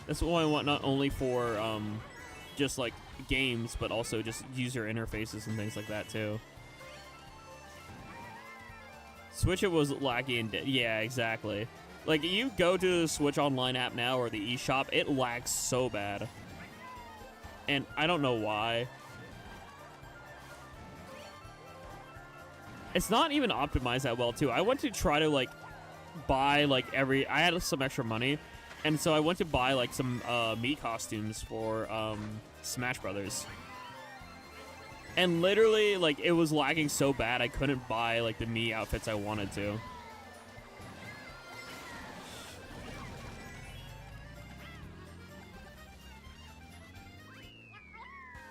That's what I want, not only for, just, like, games, but also just user interfaces and things like that, too. Switch it was laggy and... Yeah, exactly. Like, you go to the Switch Online app now, or the eShop, it lags so bad. And I don't know why. It's not even optimized that well, too. I went to try to, like, buy, like, I had some extra money, and so I went to buy, like, some Mii costumes for Smash Brothers. And literally, like, it was lagging so bad I couldn't buy, like, the Mii outfits I wanted to.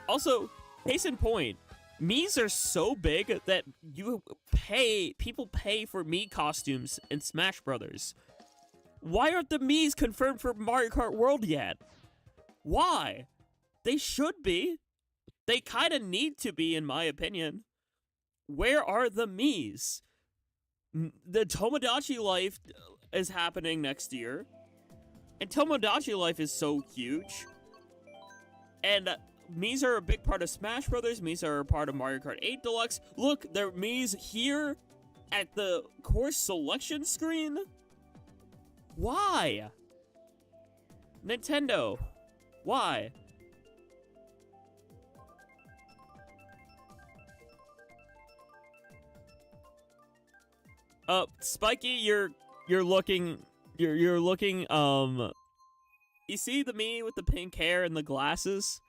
Also, case in point, Mii's are so big that people pay for Mii costumes in Smash Brothers. Why aren't the Mii's confirmed for Mario Kart World yet? Why? They should be. They kind of need to be, in my opinion. Where are the Mii's? The Tomodachi Life is happening next year. And Tomodachi Life is so huge. And Mii's are a big part of Smash Brothers. Mii's are a part of Mario Kart 8 Deluxe. Look, there are Mii's here at the course selection screen. Why? Nintendo. Why? Spiky, you're looking, you see the Mii with the pink hair and the glasses?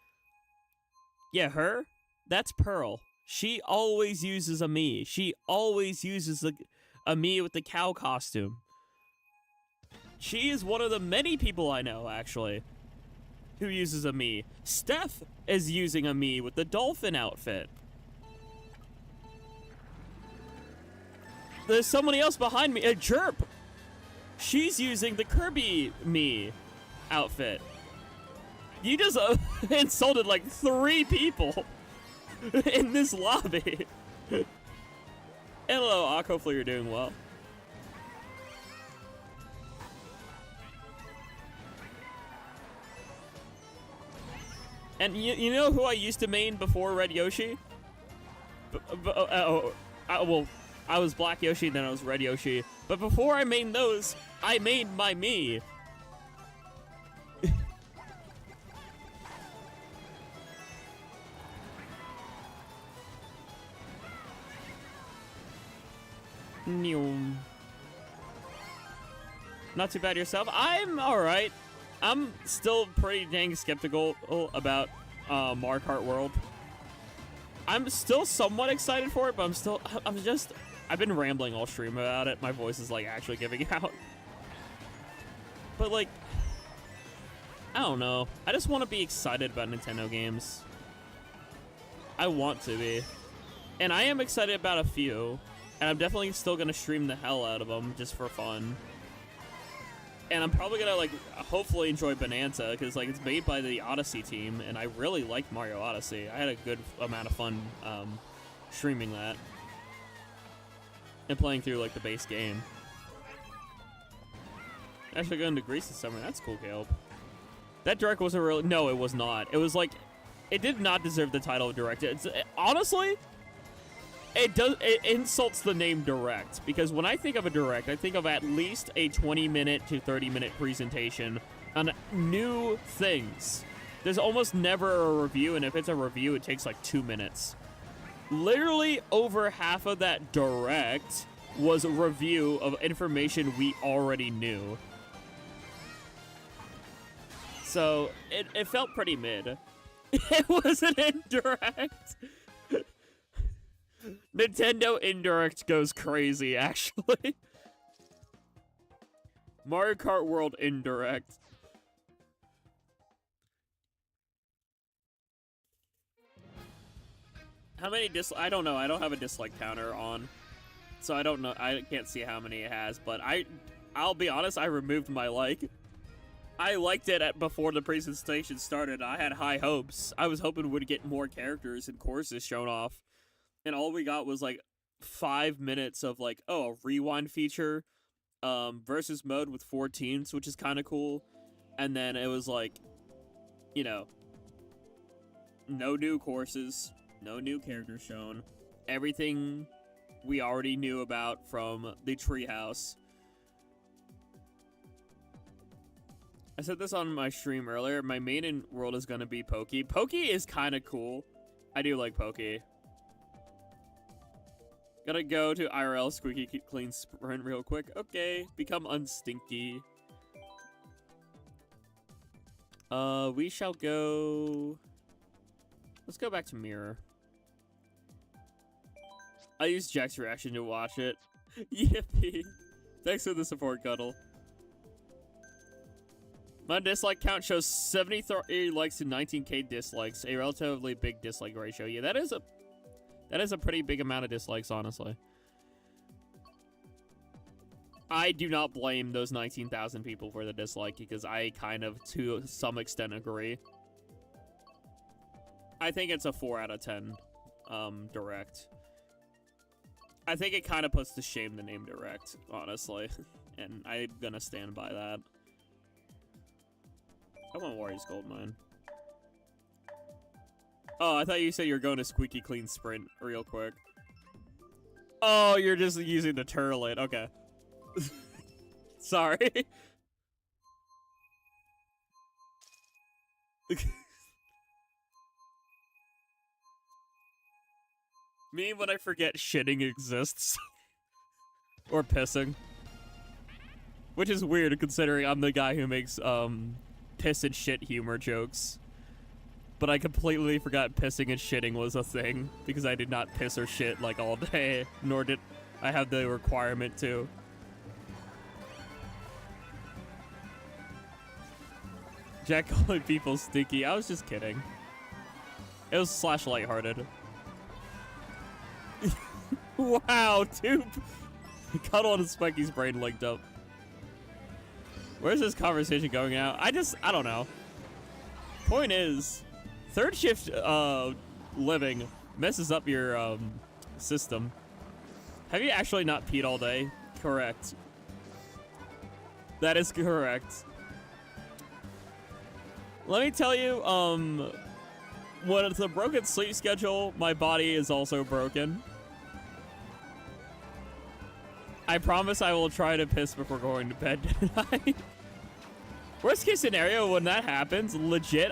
Yeah, her? That's Pearl. She always uses a Mii. She always uses a Mii with the cow costume. She is one of the many people I know, actually, who uses a Mii. Steph is using a Mii with the dolphin outfit. There's somebody else behind me, a Jerp. She's using the Kirby Mii outfit. You just insulted like 3 people in this lobby. Hello, Ak. Hopefully you're doing well. And you know who I used to main before Red Yoshi? Well, I was Black Yoshi, then I was Red Yoshi. But before I made those, I made my me. Not too bad yourself. I'm alright. I'm still pretty dang skeptical about Mario Kart World. I'm still somewhat excited for it, but I've been rambling all stream about it. My voice is like actually giving out. But like, I don't know. I just want to be excited about Nintendo games. I want to be. And I am excited about a few. And I'm definitely still going to stream the hell out of them just for fun. And I'm probably going to, like, hopefully enjoy Bonanza, because, like, it's made by the Odyssey team, and I really like Mario Odyssey. I had a good amount of fun streaming that. And playing through, like, the base game. Actually going to Greece this summer. That's cool, Caleb. That Direct wasn't really... No, it was not. It was, like... It did not deserve the title of Direct. Honestly... It insults the name Direct, because when I think of a Direct, I think of at least a 20-minute to 30-minute presentation on new things. There's almost never a review, and if it's a review, it takes like 2 minutes. Literally over half of that Direct was a review of information we already knew. So, it felt pretty mid. It wasn't indirect. Nintendo Indirect goes crazy, actually. Mario Kart World Indirect. How many I don't know. I don't have a dislike counter on. So I don't know. I can't see how many it has, but I'll be honest, I removed my like. I liked it before the presentation started. I had high hopes. I was hoping we'd get more characters and courses shown off. And all we got was, like, 5 minutes of, like, oh, a rewind feature, versus mode with 4 teams, which is kind of cool. And then it was, like, you know, no new courses, no new characters shown. Everything we already knew about from the treehouse. I said this on my stream earlier. My main world is going to be Pokey. Pokey is kind of cool. I do like Pokey. Gotta go to IRL squeaky clean sprint real quick. Okay, become unstinky. We shall go... Let's go back to Mirror. I used Jack's reaction to watch it. Yippee. Thanks for the support, Cuddle. My dislike count shows 73 likes to 19k dislikes. A relatively big dislike ratio. Yeah, that is a pretty big amount of dislikes, honestly. I do not blame those 19,000 people for the dislike, because I kind of, to some extent, agree. I think it's a 4 out of 10, Direct. I think it kind of puts to shame the name Direct, honestly. And I'm gonna stand by that. I want Warriors Goldmine. Oh, I thought you said you were going to squeaky clean sprint real quick. Oh, you're just using the turlet. Okay. Sorry. Me when I forget shitting exists. Or pissing. Which is weird considering I'm the guy who makes piss and shit humor jokes. But I completely forgot pissing and shitting was a thing, because I did not piss or shit like all day, nor did I have the requirement to. Jack calling people stinky. I was just kidding. It was slash lighthearted. Wow, dude. Cuddle and Spiky's brain linked up. Where's this conversation going now? I don't know. Point is, third shift living messes up your system. Have you actually not peed all day? Correct. That is correct. Let me tell you, when it's a broken sleep schedule, my body is also broken. I promise I will try to piss before going to bed tonight. Worst case scenario, when that happens, legit,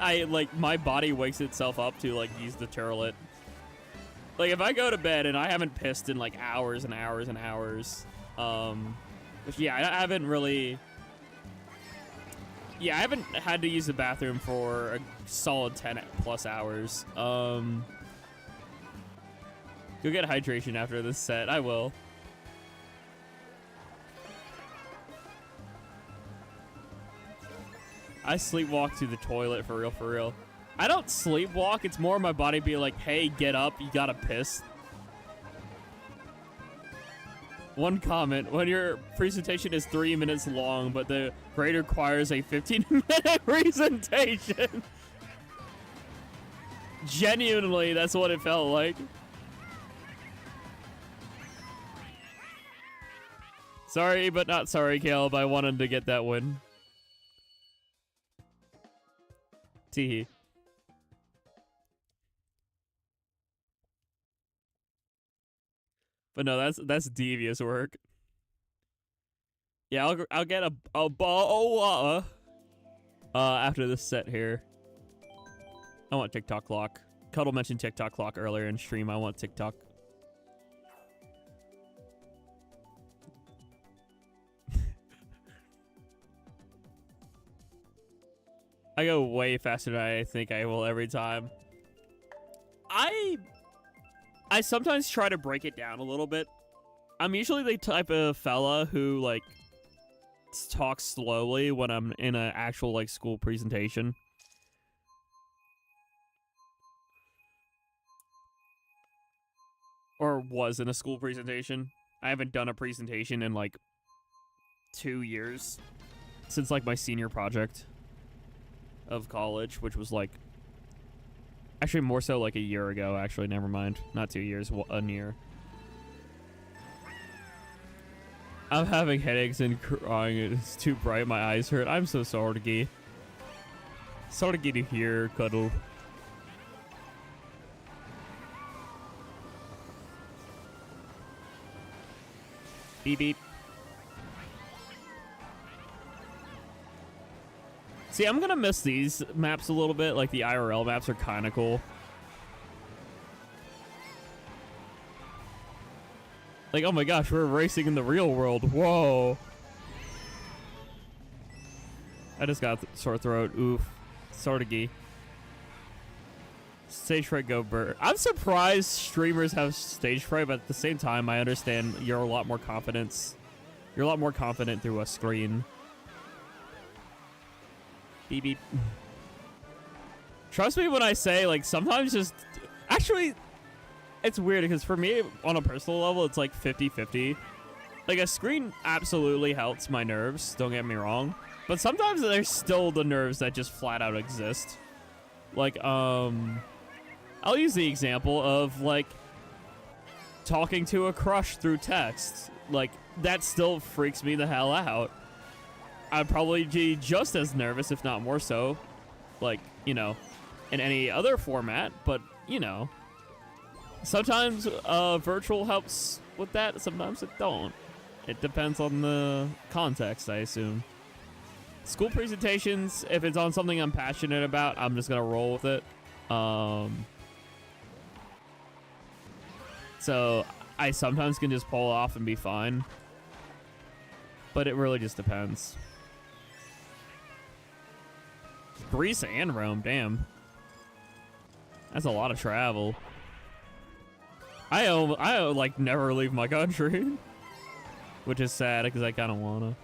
my body wakes itself up to, like, use the toilet. Like, if I go to bed and I haven't pissed in, like, hours and hours and hours, which, yeah, I haven't really... Yeah, I haven't had to use the bathroom for a solid 10+ hours. Go get hydration after this set. I will. I sleepwalk to the toilet for real, for real. I don't sleepwalk. It's more my body being like, hey, get up. You gotta piss. One comment. When your presentation is 3 minutes long, but the grade requires a 15-minute presentation. Genuinely, that's what it felt like. Sorry, but not sorry, Caleb. I wanted to get that win. Teehee. But no, that's devious work. Yeah, I'll get a ball after this set here. I want TikTok clock. Cuddle mentioned TikTok clock earlier in stream. I want TikTok. I go way faster than I think I will every time. I sometimes try to break it down a little bit. I'm usually the type of fella who, like, talks slowly when I'm in an actual, like, school presentation. Or was in a school presentation. I haven't done a presentation in, like, 2 years. Since, like, my senior project of college, which was, like, actually more so like a year ago, actually. Never mind. Not 2 years, a year. I'm having headaches and crying. It's too bright. My eyes hurt. I'm so sorry. Sorry to hear, Cuddle. Beep beep. See, I'm gonna miss these maps a little bit. Like, the IRL maps are kind of cool. Like, oh my gosh, we're racing in the real world. Whoa. I just got sore throat. Oof. Sortigi. Stage fright, go Bert. I'm surprised streamers have stage fright, but at the same time, I understand you're a lot more confident. You're a lot more confident through a screen. Beep beep. Trust me when I say, like, sometimes just... Actually, it's weird because for me, on a personal level, it's like 50-50. Like, a screen absolutely helps my nerves, don't get me wrong. But sometimes there's still the nerves that just flat out exist. Like, I'll use the example of, like, talking to a crush through text. Like, that still freaks me the hell out. I'd probably be just as nervous, if not more so, like, you know, in any other format, but, you know, sometimes virtual helps with that, sometimes it don't. It depends on the context, I assume. School presentations, if it's on something I'm passionate about, I'm just gonna roll with it. So I sometimes can just pull off and be fine, but it really just depends. Greece and Rome, damn. That's a lot of travel. I like never leave my country, which is sad because I kind of wanna.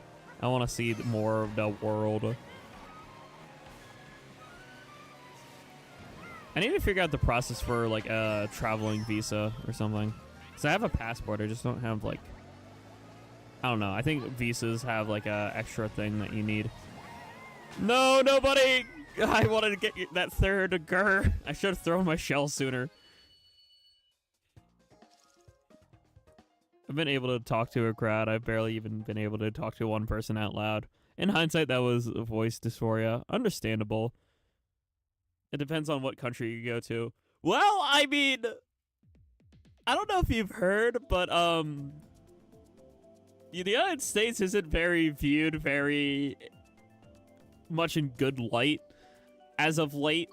I want to see more of the world. I need to figure out the process for like a traveling visa or something. Cause I have a passport, I just don't have like. I don't know. I think visas have like a extra thing that you need. No, nobody! I wanted to get that third grr. I should have thrown my shell sooner. I've been able to talk to a crowd. I've barely even been able to talk to one person out loud. In hindsight, that was voice dysphoria. Understandable. It depends on what country you go to. Well, I mean, I don't know if you've heard, but the United States isn't viewed very much in good light as of late.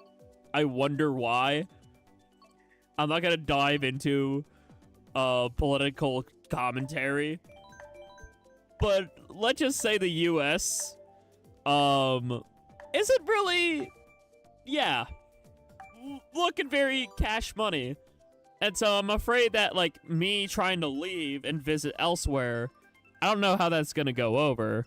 I wonder why. I'm not gonna dive into political commentary, but let's just say the U.S. isn't really, yeah, looking very cash money. And so I'm afraid that, like, me trying to leave and visit elsewhere, I don't know how that's gonna go over.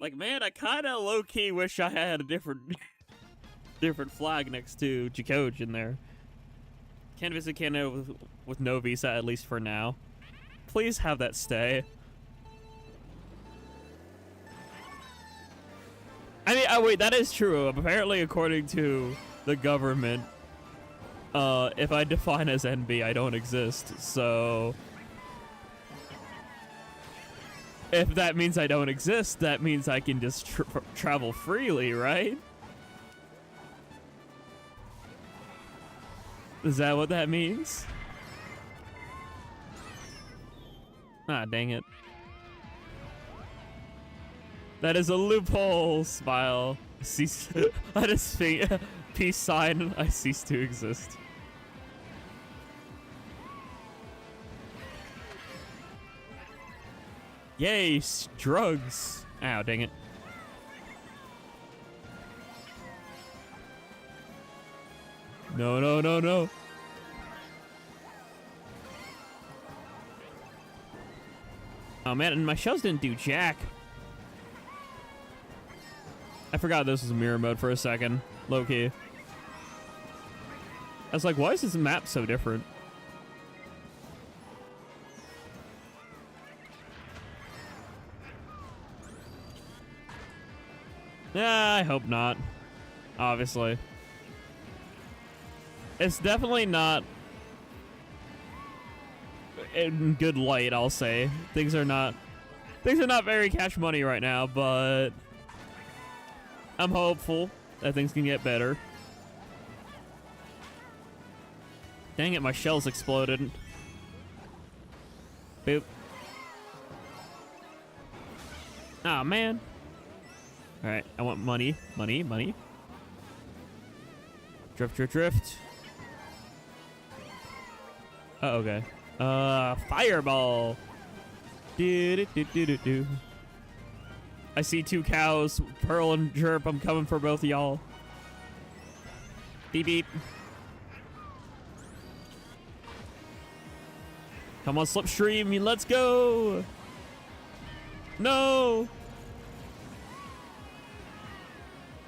Like, man, I kind of low-key wish I had a different flag next to Jacoj in there. Can't visit Canada with no visa, at least for now. Please have that stay. I mean, oh wait, that is true. Apparently, according to the government, if I define as NB, I don't exist. So, if that means I don't exist, that means I can just travel freely, right? Is that what that means? Ah, dang it. That is a loophole. Smile. Cease. I just think peace sign. I cease to exist. Yay, drugs. Ow, dang it. No, no, no, no. Oh man, and my shells didn't do jack. I forgot this was mirror mode for a second. Low-key. I was like, why is this map so different? Yeah, I hope not. Obviously. It's definitely not in good light, I'll say. Things are not very cash money right now, but I'm hopeful that things can get better. Dang it, my shells exploded. Boop. Ah, man. Alright, I want money, money, money. Drift, drift, drift. Oh, okay. Fireball. Do. I see two cows, Pearl and Jerp. I'm coming for both of y'all. Beep, beep. Come on, Slipstream, let's go. No.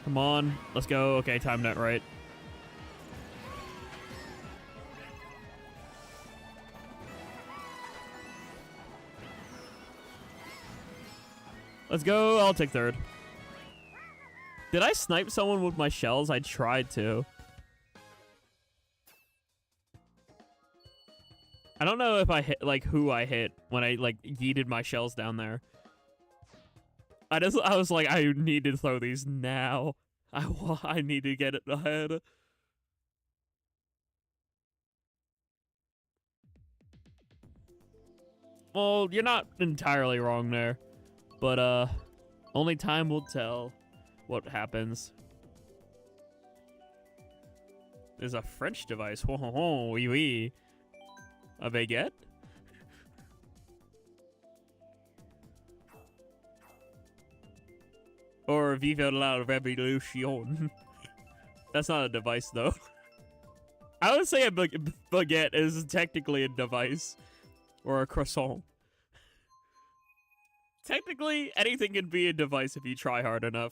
Come on, let's go. Okay, timed that right. Let's go. I'll take third. Did I snipe someone with my shells? I tried to. I don't know if I hit, like, who I hit when I, like, yeeted my shells down there. I was like, I need to throw these now. I need to get it ahead. Well, you're not entirely wrong there. But, only time will tell what happens. There's a French device. Ho ho ho, oui oui. A baguette? Or Vive la Revolution. That's not a device, though. I would say a baguette is technically a device. Or a croissant. Technically, anything can be a device if you try hard enough.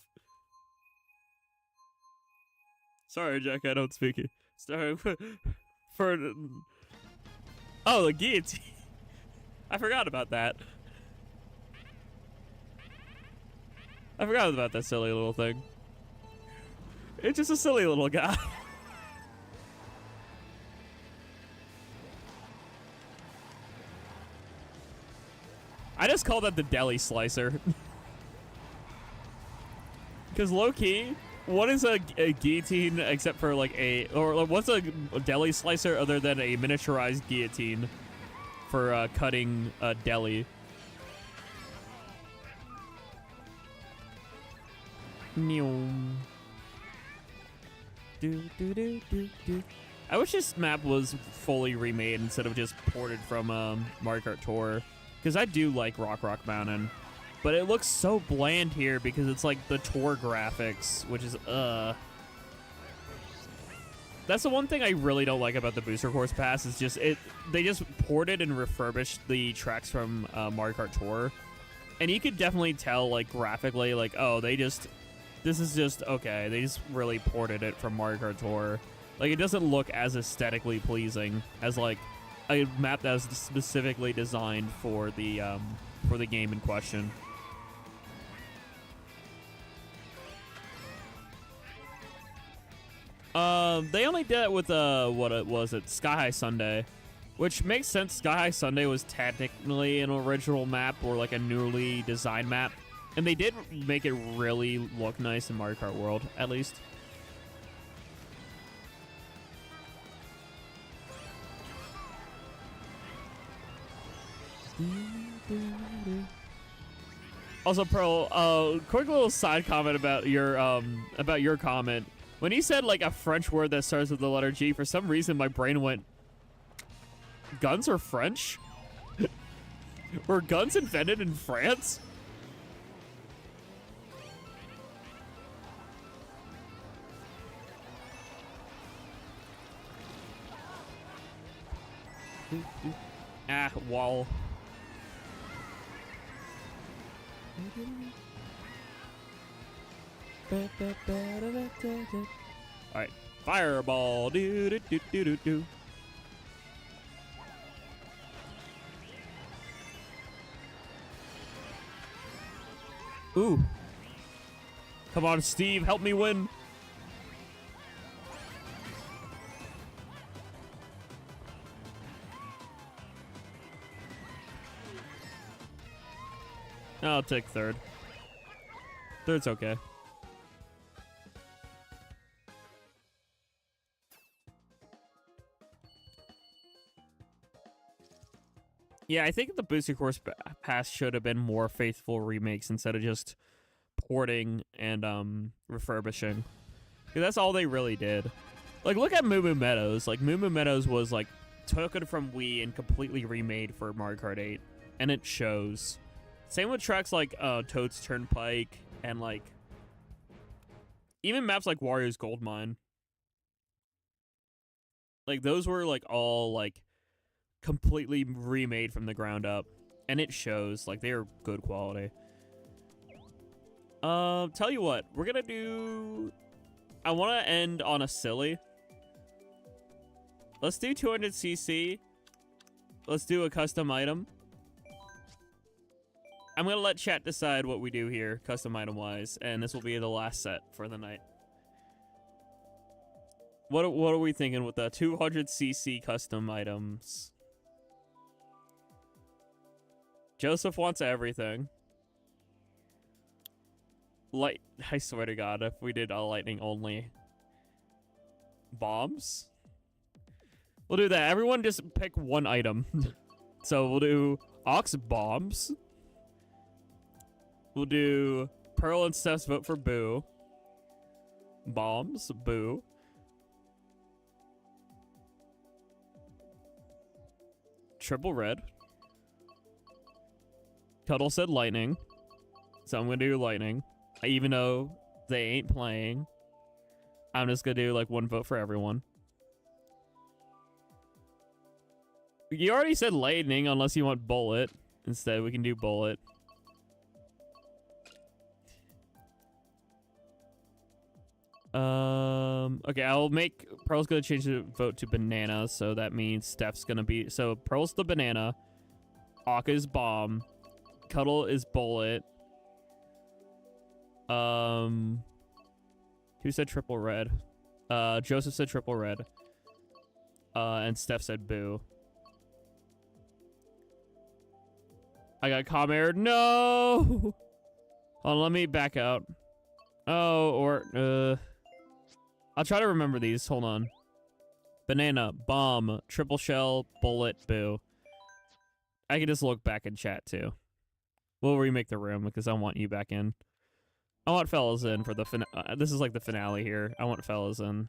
Sorry, Jack, I don't speak it. Sorry for oh, the guillotine. I forgot about that. I forgot about that silly little thing. It's just a silly little guy. I just call that the deli slicer. Because low-key, what is a guillotine except for like or what's a deli slicer other than a miniaturized guillotine for cutting a deli? I wish this map was fully remade instead of just ported from Mario Kart Tour, because I do like Rock Mountain, but it looks so bland here because it's like the Tour graphics, which is That's the one thing I really don't like about the Booster Course Pass is just they just ported and refurbished the tracks from Mario Kart Tour, and you could definitely tell like graphically like, oh, this is just okay. They just really ported it from Mario Kart Tour. Like, it doesn't look as aesthetically pleasing as like a map that was specifically designed for the game in question. They only did it with what was it, Sky High Sunday, which makes sense. Sky High Sunday was technically an original map or like a newly designed map. And they did make it really look nice in Mario Kart World, at least. Also, Pearl, quick little side comment about your comment. When he said like a French word that starts with the letter G, for some reason my brain went, guns are French? Were guns invented in France? Ah, wall. Alright, fireball. Do do do do do do. Ooh. Come on, Steve, help me win. I'll take third. Third's okay. Yeah, I think the Booster Course Pass should have been more faithful remakes instead of just porting and refurbishing. Because that's all they really did. Like, look at Moo Moo Meadows. Like, Moo Moo Meadows was, like, taken from Wii and completely remade for Mario Kart 8. And it shows. Same with tracks like Toad's Turnpike and, like, even maps like Wario's Gold Mine. Like, those were, like, all, like, completely remade from the ground up. And it shows. Like, they are good quality. Tell you what. We're gonna do... I want to end on a silly. Let's do 200cc. Let's do a custom item. I'm going to let chat decide what we do here, custom item-wise, and this will be the last set for the night. What are we thinking with the 200cc custom items? Joseph wants everything. I swear to God, if we did a lightning only. Bombs? We'll do that. Everyone just pick one item. So we'll do Ox Bombs. We'll do Pearl and Steph's vote for Boo. Bombs, Boo. Triple red. Cuddle said lightning. So I'm gonna do lightning. Even though they ain't playing, I'm just gonna do like one vote for everyone. You already said lightning unless you want bullet. Instead, we can do bullet. Okay, I'll make Pearl's gonna change the vote to banana, so that means Steph's gonna be so Pearl's the banana, Akka is bomb, Cuddle is bullet. Who said triple red? Joseph said triple red. And Steph said boo. I got calm air. No! Hold on, let me back out. Oh, or, I'll try to remember these. Hold on. Banana, bomb, triple shell, bullet, boo. I can just look back in chat, too. We'll remake the room, because I want you back in. I want fellas in for the this is like the finale here. I want fellas in.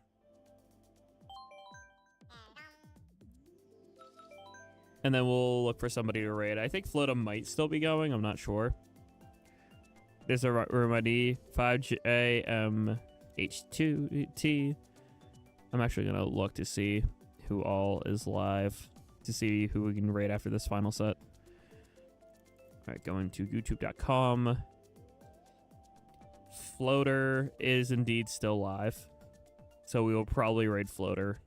And then we'll look for somebody to raid. I think Flota might still be going. I'm not sure. There's a room ID 5JMH2T. I'm actually going to look to see who all is live to see who we can raid after this final set. All right, going to youtube.com. Floater is indeed still live. So we will probably raid Floater.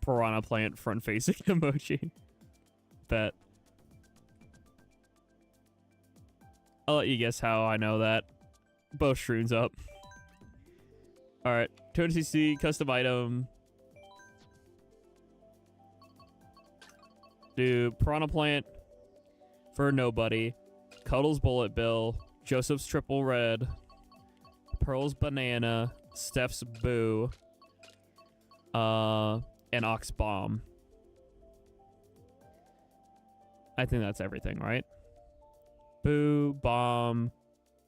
Piranha plant front facing emoji. Bet. I'll let you guess how I know that. Both shrooms up. Alright. Tone CC, custom item. Do Piranha plant for nobody. Cuddles bullet bill. Joseph's triple red. Pearl's banana. Steph's boo. And Ox bomb. I think that's everything, right? Boo, bomb,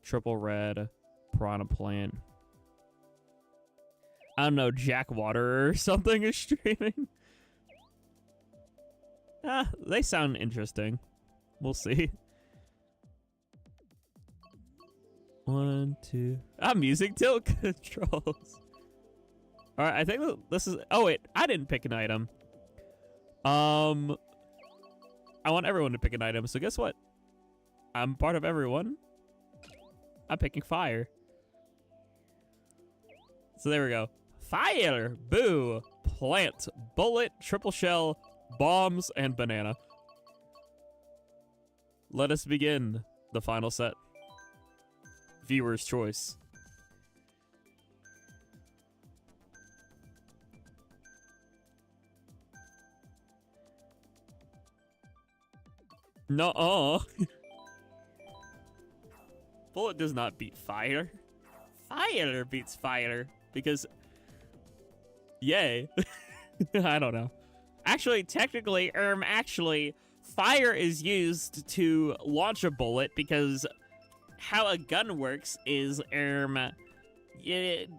triple red, piranha plant. I don't know, Jack Water or something is streaming. They sound interesting. We'll see. 1, 2. Music tilt controls. Alright, I think this is... Oh, wait. I didn't pick an item. I want everyone to pick an item, so guess what? I'm part of everyone. I'm picking fire. So there we go. Fire! Boo! Plant! Bullet! Triple shell! Bombs! And banana. Let us begin the final set. Viewer's choice. No. Bullet does not beat fire. Fire beats fire because yay. I don't know. Actually, technically, fire is used to launch a bullet because how a gun works is it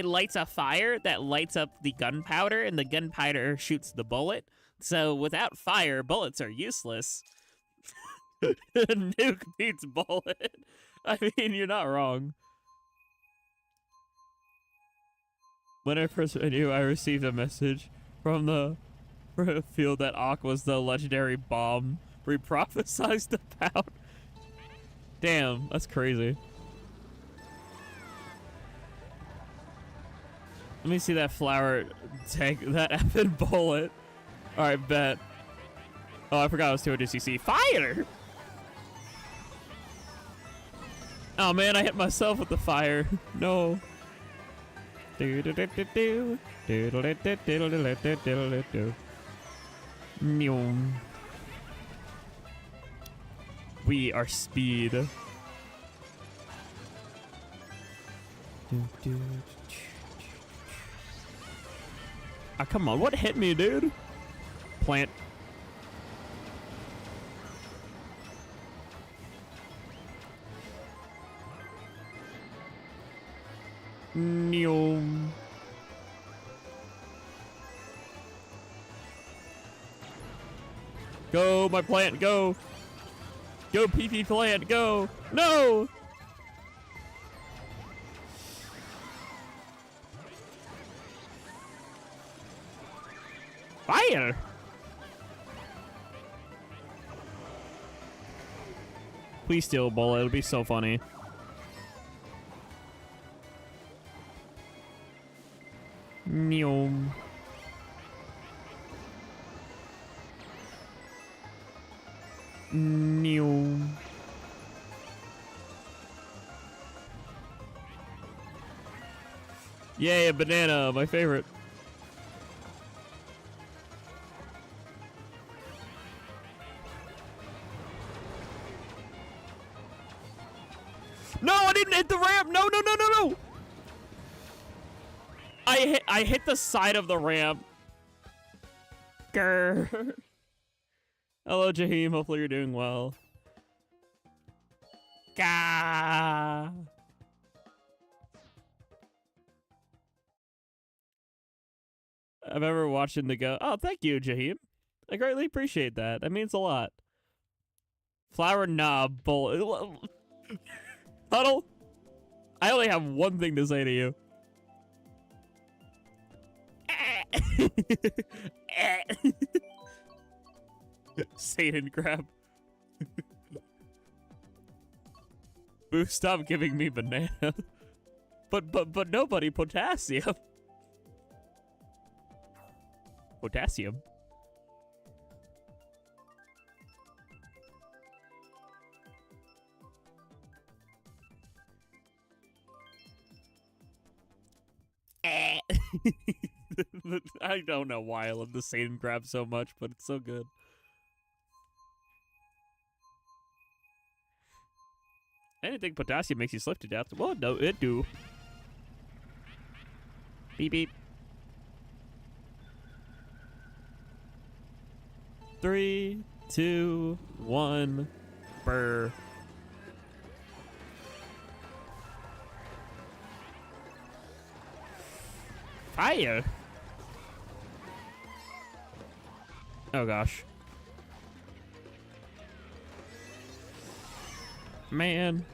lights a fire that lights up the gunpowder and the gunpowder shoots the bullet. So without fire, bullets are useless. Nuke beats bullet. I mean, you're not wrong. When I first knew, I received a message from the field that Ak was the legendary bomb we prophesized about. Damn, that's crazy. Let me see that flower take that effing bullet. Alright, bet. Oh, I forgot it was 200 CC. Fire! Oh man, I hit myself with the fire. No. We are speed. Ah, come on, what hit me, dude? Plant. Neom. Go, my plant, go. Go, PP plant, go. No! Fire! Please steal a bullet, it'll be so funny. Neom. Neom. Yay, a banana, my favorite. No, I didn't hit the ramp. No, no, no, no, no. I hit the side of the ramp. Grr. Hello, Jaheim. Hopefully you're doing well. Gah. I've ever watched him to go. Oh, thank you, Jaheim. I greatly appreciate that. That means a lot. Flower knob bull. Huddle. I only have one thing to say to you. Satan crab. Boo, stop giving me banana. But nobody potassium. Potassium. I don't know why I love the Satan crab so much, but it's so good. Anything potassium makes you slip to death. Well, no, it do. Beep beep. 3, 2, 1. Brr. Fire. Oh gosh. Man.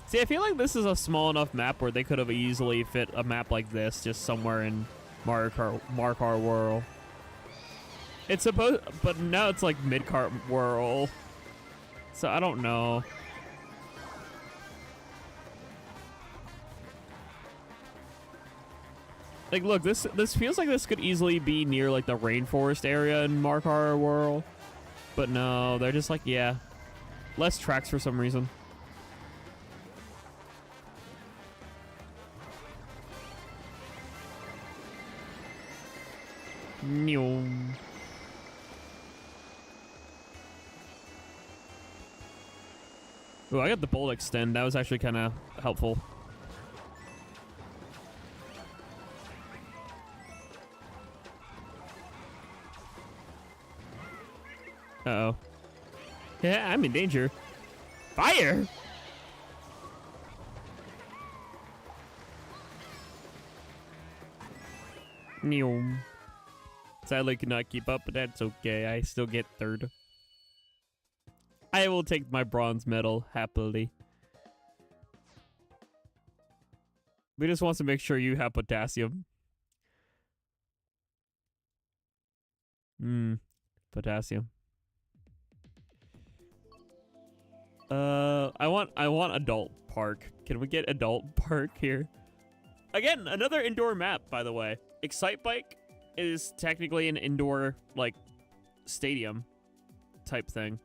See, I feel like this is a small enough map where they could have easily fit a map like this just somewhere in Mario Kart World. It's supposed, but now it's like Mid-Kart World. So I don't know. Like, look, this feels like this could easily be near like the rainforest area in Mario Kart World. But no, they're just like, yeah. Less tracks for some reason. Nyom. Ooh, I got the bolt extend. That was actually kind of helpful. Uh-oh. Yeah, I'm in danger. Fire! Nyom. Sadly, could not keep up, but that's okay. I still get third. I will take my bronze medal happily. We just want to make sure you have potassium. Potassium. I want adult park. Can we get adult park here? Again, another indoor map, by the way. Excite Bike is technically an indoor, like, stadium type thing.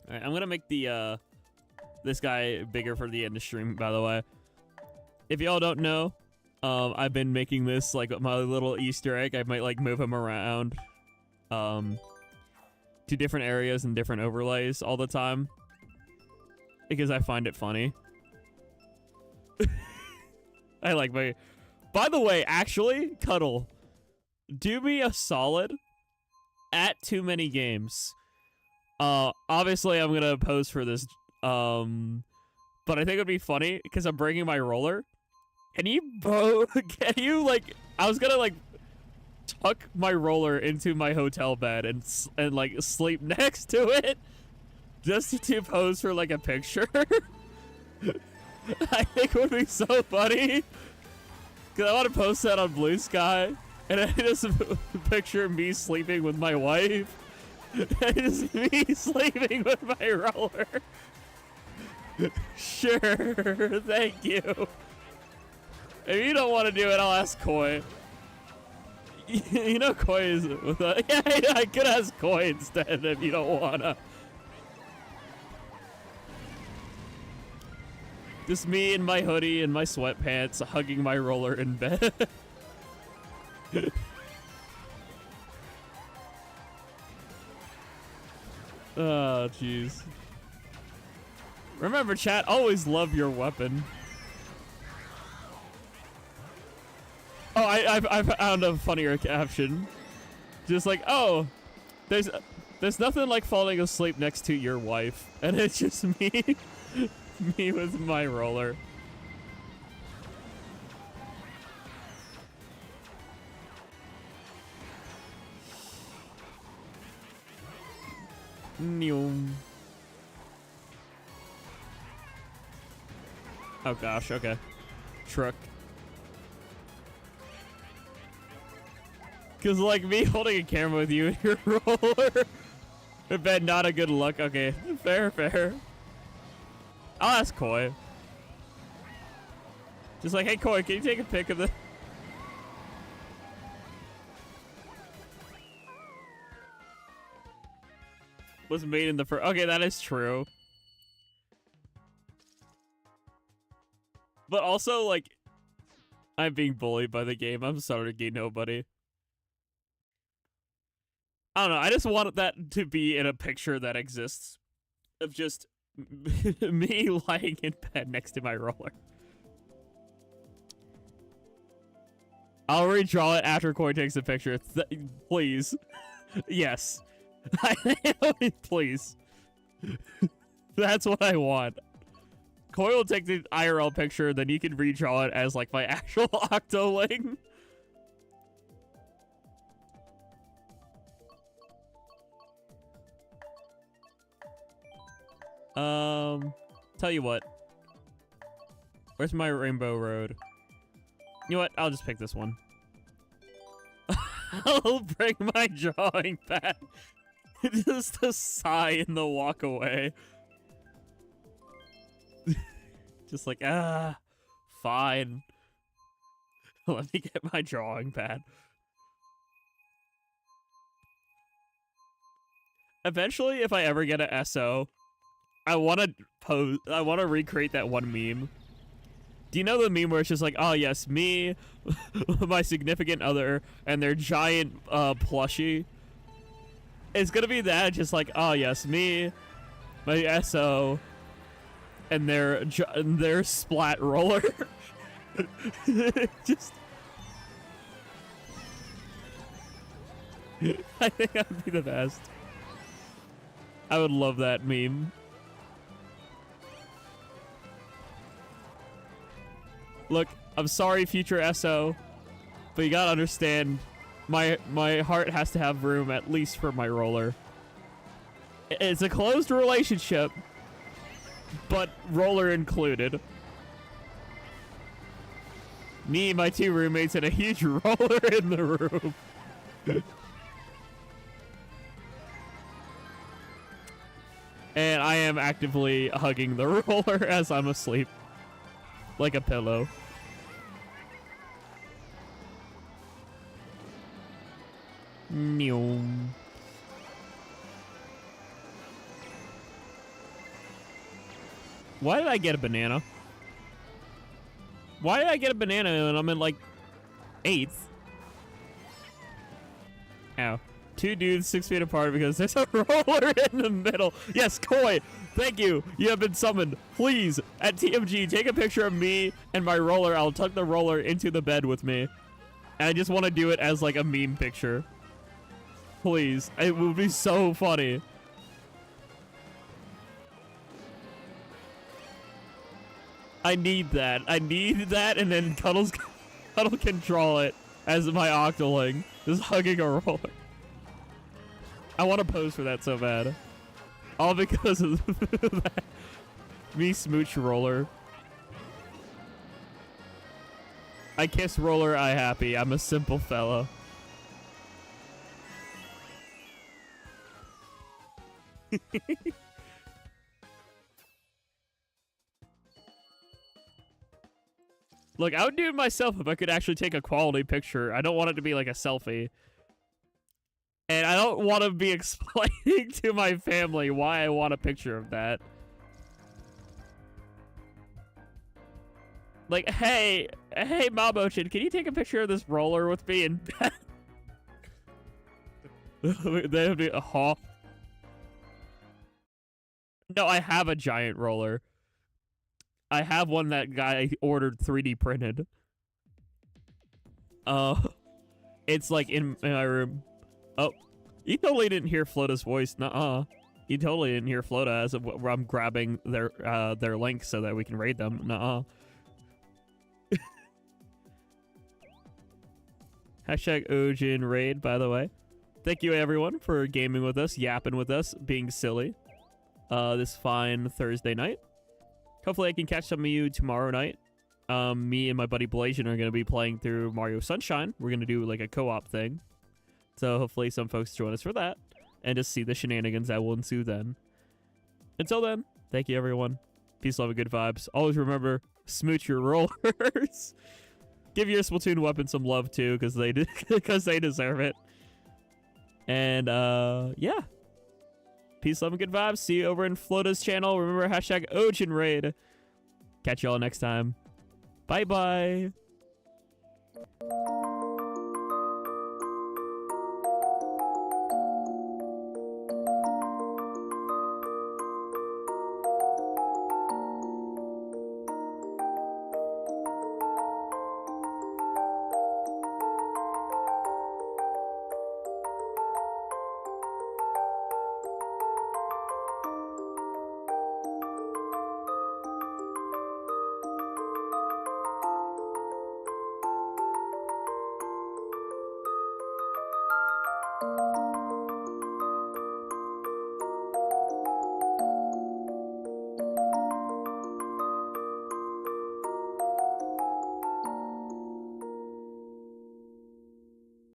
All right, I'm gonna make the this guy bigger for the end of stream, by the way. If y'all don't know, I've been making this like my little Easter egg. I might like move him around to different areas and different overlays all the time because I find it funny. I like my... By the way, actually, Cuddle, do me a solid at Too Many Games. Obviously, I'm gonna pose for this, but I think it'd be funny because I'm bringing my roller. Can you like... I was gonna like tuck my roller into my hotel bed and like sleep next to it just to pose for like a picture. I think it would be so funny because I want to post that on Blue Sky and I just picture me sleeping with my wife and just me sleeping with my roller. Sure, thank you. If you don't want to do it, I'll ask Koi. You know Koi is with a... Yeah, I could ask Koi instead if you don't wanna. Just me in my hoodie and my sweatpants, hugging my roller in bed. Oh, jeez. Remember, chat, always love your weapon. Oh, I found a funnier caption. Just like, oh, there's nothing like falling asleep next to your wife. And it's just me. Me with my roller. Oh gosh, okay. Truck. Cause like me holding a camera with you and your roller. I bet not a good look. Okay, fair, fair. I'll ask Koi. Just like, hey Koi, can you take a pic of the... Was made in the first... Okay, that is true. But also, like, I'm being bullied by the game. I'm sorry, gay nobody. I don't know. I just want that to be in a picture that exists of just me lying in bed next to my roller. I'll redraw it after Koi takes a picture. Please. Yes. Please. That's what I want. Koi will take the IRL picture, then you can redraw it as like my actual Octoling. Tell you what. Where's my Rainbow Road? You know what? I'll just pick this one. I'll bring my drawing pad. Just a sigh in the walk away. Just like, fine. Let me get my drawing pad. Eventually, if I ever get an SO, I want to recreate that one meme. Do you know the meme where it's just like, oh yes, me, my significant other, and their giant plushie? It's gonna be that, just like, oh yes, me, my SO, and their splat roller. Just, I think that'd be the best. I would love that meme. Look, I'm sorry, future SO, but you gotta understand, my heart has to have room at least for my roller. It's a closed relationship, but roller included. Me, my two roommates, and a huge roller in the room. And I am actively hugging the roller as I'm asleep. Like a pillow. Meow. Why did I get a banana? Why did I get a banana when I'm in like 8th? Ow. Two dudes 6 feet apart because there's a roller in the middle. Yes, Koi, thank you. You have been summoned. Please, at TMG, take a picture of me and my roller. I'll tuck the roller into the bed with me. And I just want to do it as like a meme picture. Please. It would be so funny. I need that. I need that, and then Cuddle can draw it as my Octoling. Just hugging a roller. I want to pose for that so bad. All because of that. Me smooch roller. I kiss roller, I happy. I'm a simple fella. Look, I would do it myself if I could actually take a quality picture. I don't want it to be like a selfie. And I don't want to be explaining to my family why I want a picture of that. Like, hey, Mabochin, can you take a picture of this roller with me? And they would be, No, I have a giant roller. I have one that guy ordered 3D printed. It's like in my room. Oh, you totally didn't hear Flota's voice. Nuh-uh. You totally didn't hear Flota as I'm grabbing their link so that we can raid them. Nuh-uh. Hashtag Ojin raid, by the way. Thank you, everyone, for gaming with us, yapping with us, being silly. This fine Thursday night. Hopefully I can catch some of you tomorrow night. Me and my buddy Blasian are going to be playing through Mario Sunshine. We're going to do like a co-op thing. So hopefully some folks join us for that. And just see the shenanigans that will ensue then. Until then, thank you, everyone. Peace, love, and good vibes. Always remember, smooch your rollers. Give your Splatoon weapon some love, too, because they deserve it. And, yeah. Peace, love, and good vibes. See you over in Flota's channel. Remember, hashtag OjinRaid. Catch y'all next time. Bye-bye.